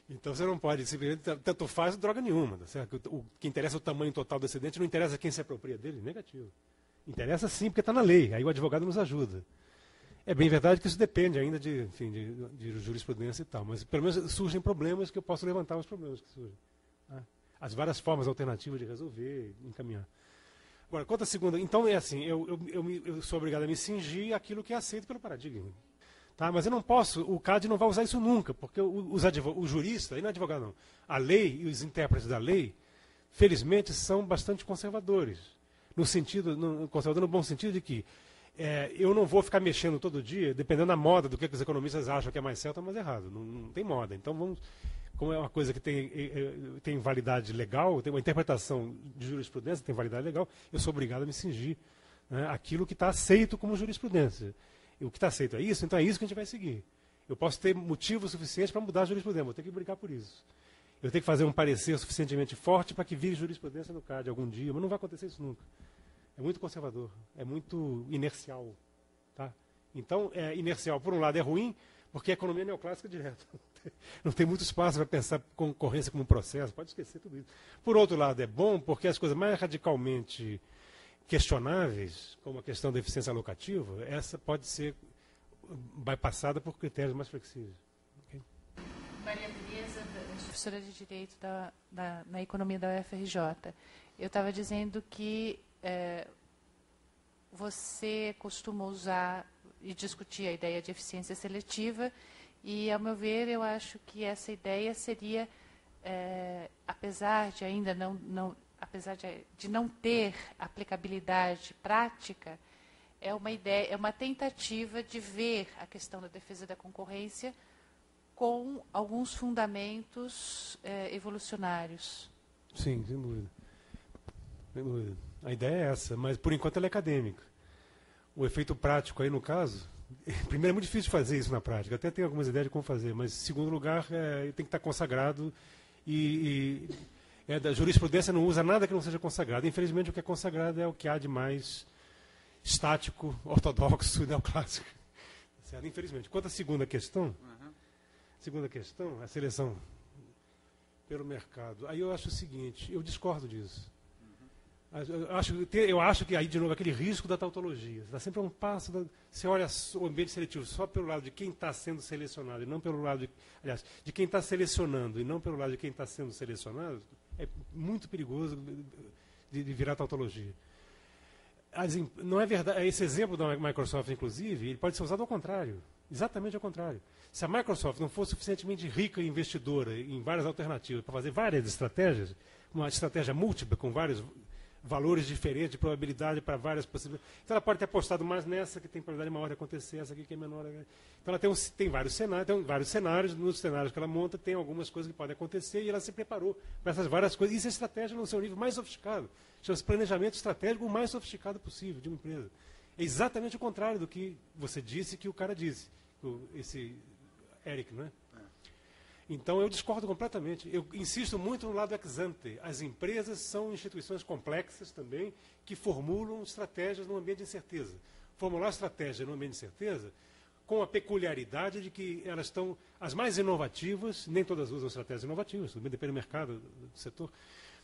Então você não pode, simplesmente, tanto faz droga nenhuma. Tá certo? O que interessa é o tamanho total do excedente, não interessa quem se apropria dele, negativo. Interessa sim, porque está na lei, aí o advogado nos ajuda. É bem verdade que isso depende ainda de jurisprudência e tal, mas pelo menos surgem problemas que eu posso levantar os problemas que surgem. Tá? As várias formas alternativas de resolver, encaminhar. Agora, quanto à segunda, então é assim, eu sou obrigado a me cingir àquilo que é aceito pelo paradigma. Tá? Mas eu não posso, o CAD não vai usar isso nunca, porque o jurista, e não é advogado não, a lei e os intérpretes da lei, felizmente, são bastante conservadores. Conservador no bom sentido de que eu não vou ficar mexendo todo dia, dependendo da moda, do que os economistas acham que é mais certo ou mais errado. Não tem moda. Então, como é uma coisa que tem validade legal, tem uma interpretação de jurisprudência, tem validade legal, eu sou obrigado a me cingir, né, aquilo que está aceito como jurisprudência. E o que está aceito é isso, então é isso que a gente vai seguir. Eu posso ter motivo suficiente para mudar a jurisprudência, vou ter que brigar por isso. Eu tenho que fazer um parecer suficientemente forte para que vire jurisprudência no CAD algum dia, mas não vai acontecer isso nunca. É muito conservador, é muito inercial. Tá? Então, inercial, por um lado, é ruim, porque a economia é neoclássica direto. Não tem muito espaço para pensar concorrência como um processo, pode esquecer tudo isso. Por outro lado, é bom, porque as coisas mais radicalmente questionáveis, como a questão da eficiência alocativa, essa pode ser bypassada por critérios mais flexíveis. Okay? Maria Tereza, professora de Direito na Economia da UFRJ. Eu estava dizendo que você costuma usar e discutir a ideia de eficiência seletiva e, ao meu ver, eu acho que essa ideia seria, apesar de ainda de não ter aplicabilidade prática, é uma tentativa de ver a questão da defesa da concorrência com alguns fundamentos evolucionários. Sim, sem dúvida. Sem dúvida. A ideia é essa, mas por enquanto ela é acadêmica. O efeito prático aí no caso, primeiro é muito difícil fazer isso na prática, até tenho algumas ideias de como fazer, mas em segundo lugar tem que estar consagrado da jurisprudência não usa nada que não seja consagrado. Infelizmente o que é consagrado é o que há de mais estático, ortodoxo e neoclássico. Certo? Infelizmente. Quanto à segunda questão, a seleção pelo mercado, aí eu acho o seguinte, eu discordo disso. Eu acho que aí, de novo, aquele risco da tautologia. Dá sempre um passo. Você olha o ambiente seletivo só pelo lado de quem está sendo selecionado e não pelo lado de quem está selecionando e não pelo lado de quem está sendo selecionado, é muito perigoso de virar tautologia. Não é verdade. Esse exemplo da Microsoft, inclusive, ele pode ser usado ao contrário. Exatamente ao contrário. Se a Microsoft não for suficientemente rica e investidora em várias alternativas para fazer várias estratégias, uma estratégia múltipla com vários valores diferentes, de probabilidade para várias possibilidades. Então ela pode ter apostado mais nessa, que tem probabilidade maior de acontecer, essa aqui que é menor. Então ela tem vários cenários, nos cenários que ela monta tem algumas coisas que podem acontecer e ela se preparou para essas várias coisas. Isso é estratégia no seu nível mais sofisticado. Chama-se planejamento estratégico o mais sofisticado possível de uma empresa. É exatamente o contrário do que você disse que o cara disse, esse Eric, não é? Então, eu discordo completamente. Eu insisto muito no lado ex ante. As empresas são instituições complexas também, que formulam estratégias no ambiente de incerteza. Formular estratégia no ambiente de incerteza, com a peculiaridade de que elas estão as mais inovativas, nem todas usam estratégias inovativas, também depende do mercado, do setor,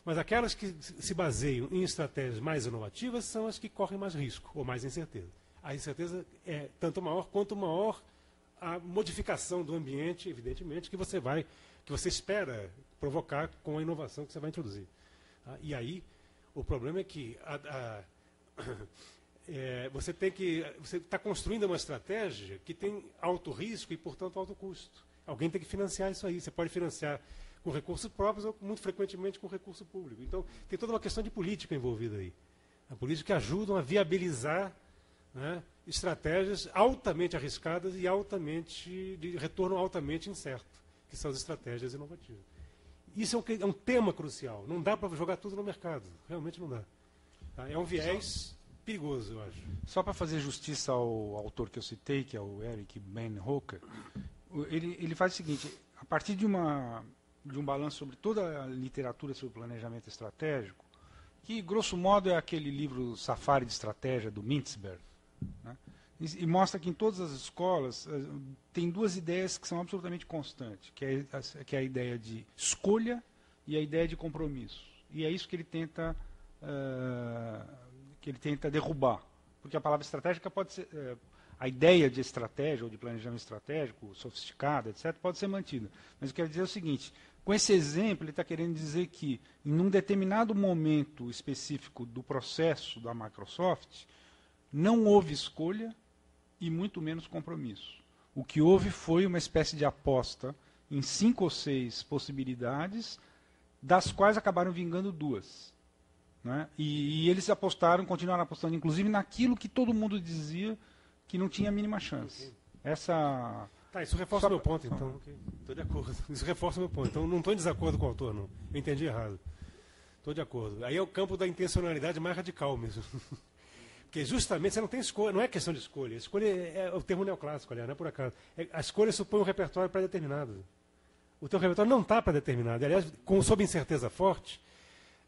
mas aquelas que se baseiam em estratégias mais inovativas são as que correm mais risco, ou mais incerteza. A incerteza é tanto maior quanto maior a modificação do ambiente, evidentemente, que você espera provocar com a inovação que você vai introduzir. Tá? E aí, o problema é que você está construindo uma estratégia que tem alto risco e, portanto, alto custo. Alguém tem que financiar isso aí. Você pode financiar com recursos próprios ou, muito frequentemente, com recurso público. Então, tem toda uma questão de política envolvida aí. A política que ajudam a viabilizar, né, estratégias altamente arriscadas e de retorno altamente incerto, que são as estratégias inovativas. Isso é um tema crucial. Não dá para jogar tudo no mercado. Realmente não dá. Tá? É um viés perigoso, eu acho. Só para fazer justiça ao autor que eu citei, que é o Eric Ben Hocker, ele faz o seguinte: a partir de um balanço sobre toda a literatura sobre planejamento estratégico, que, grosso modo, é aquele livro Safari de Estratégia, do Mintzberg, né? E mostra que em todas as escolas tem duas ideias que são absolutamente constantes, que é a ideia de escolha e a ideia de compromisso. E é isso que ele tenta derrubar. Porque a palavra estratégica pode ser... a ideia de estratégia ou de planejamento estratégico, sofisticada, etc., pode ser mantida. Mas eu quero dizer o seguinte: com esse exemplo, ele está querendo dizer que, em um determinado momento específico do processo da Microsoft, não houve escolha e muito menos compromisso. O que houve foi uma espécie de aposta em 5 ou 6 possibilidades, das quais acabaram vingando 2. Né? E eles continuaram apostando, inclusive, naquilo que todo mundo dizia que não tinha a mínima chance. Isso reforça o meu ponto, então. Estou de acordo. Isso reforça o meu ponto. Então, não estou em desacordo com o autor, não. Eu entendi errado. Estou de acordo. Aí é o campo da intencionalidade mais radical mesmo. Porque justamente você não tem escolha, não é questão de escolha. Escolha é o termo neoclássico, aliás, não é por acaso. A escolha supõe um repertório pré-determinado. O teu repertório não está pré-determinado. Aliás, sob incerteza forte,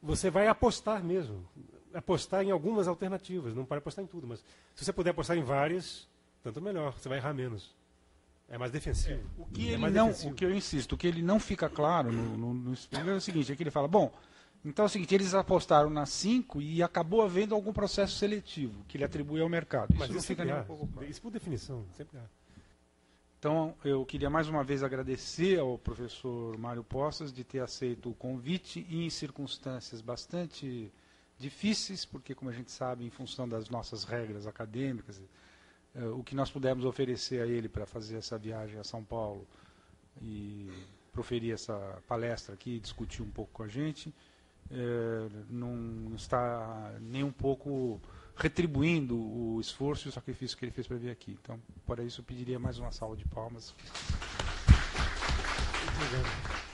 você vai apostar mesmo. Apostar em algumas alternativas. Não pode apostar em tudo, mas se você puder apostar em várias, tanto melhor. Você vai errar menos. É mais defensivo. O que eu insisto, o que ele não fica claro no explica é o seguinte: é que ele fala, bom, então é o seguinte, eles apostaram nas 5 e acabou havendo algum processo seletivo que ele atribui ao mercado. Mas isso não fica nem um pouco claro. Isso por definição, sempre há. Então, eu queria mais uma vez agradecer ao professor Mário Poças de ter aceito o convite em circunstâncias bastante difíceis, porque, como a gente sabe, em função das nossas regras acadêmicas, o que nós pudemos oferecer a ele para fazer essa viagem a São Paulo e proferir essa palestra aqui, discutir um pouco com a gente, não está nem um pouco retribuindo o esforço e o sacrifício que ele fez para vir aqui. Então, para isso, eu pediria mais uma salva de palmas. Obrigado.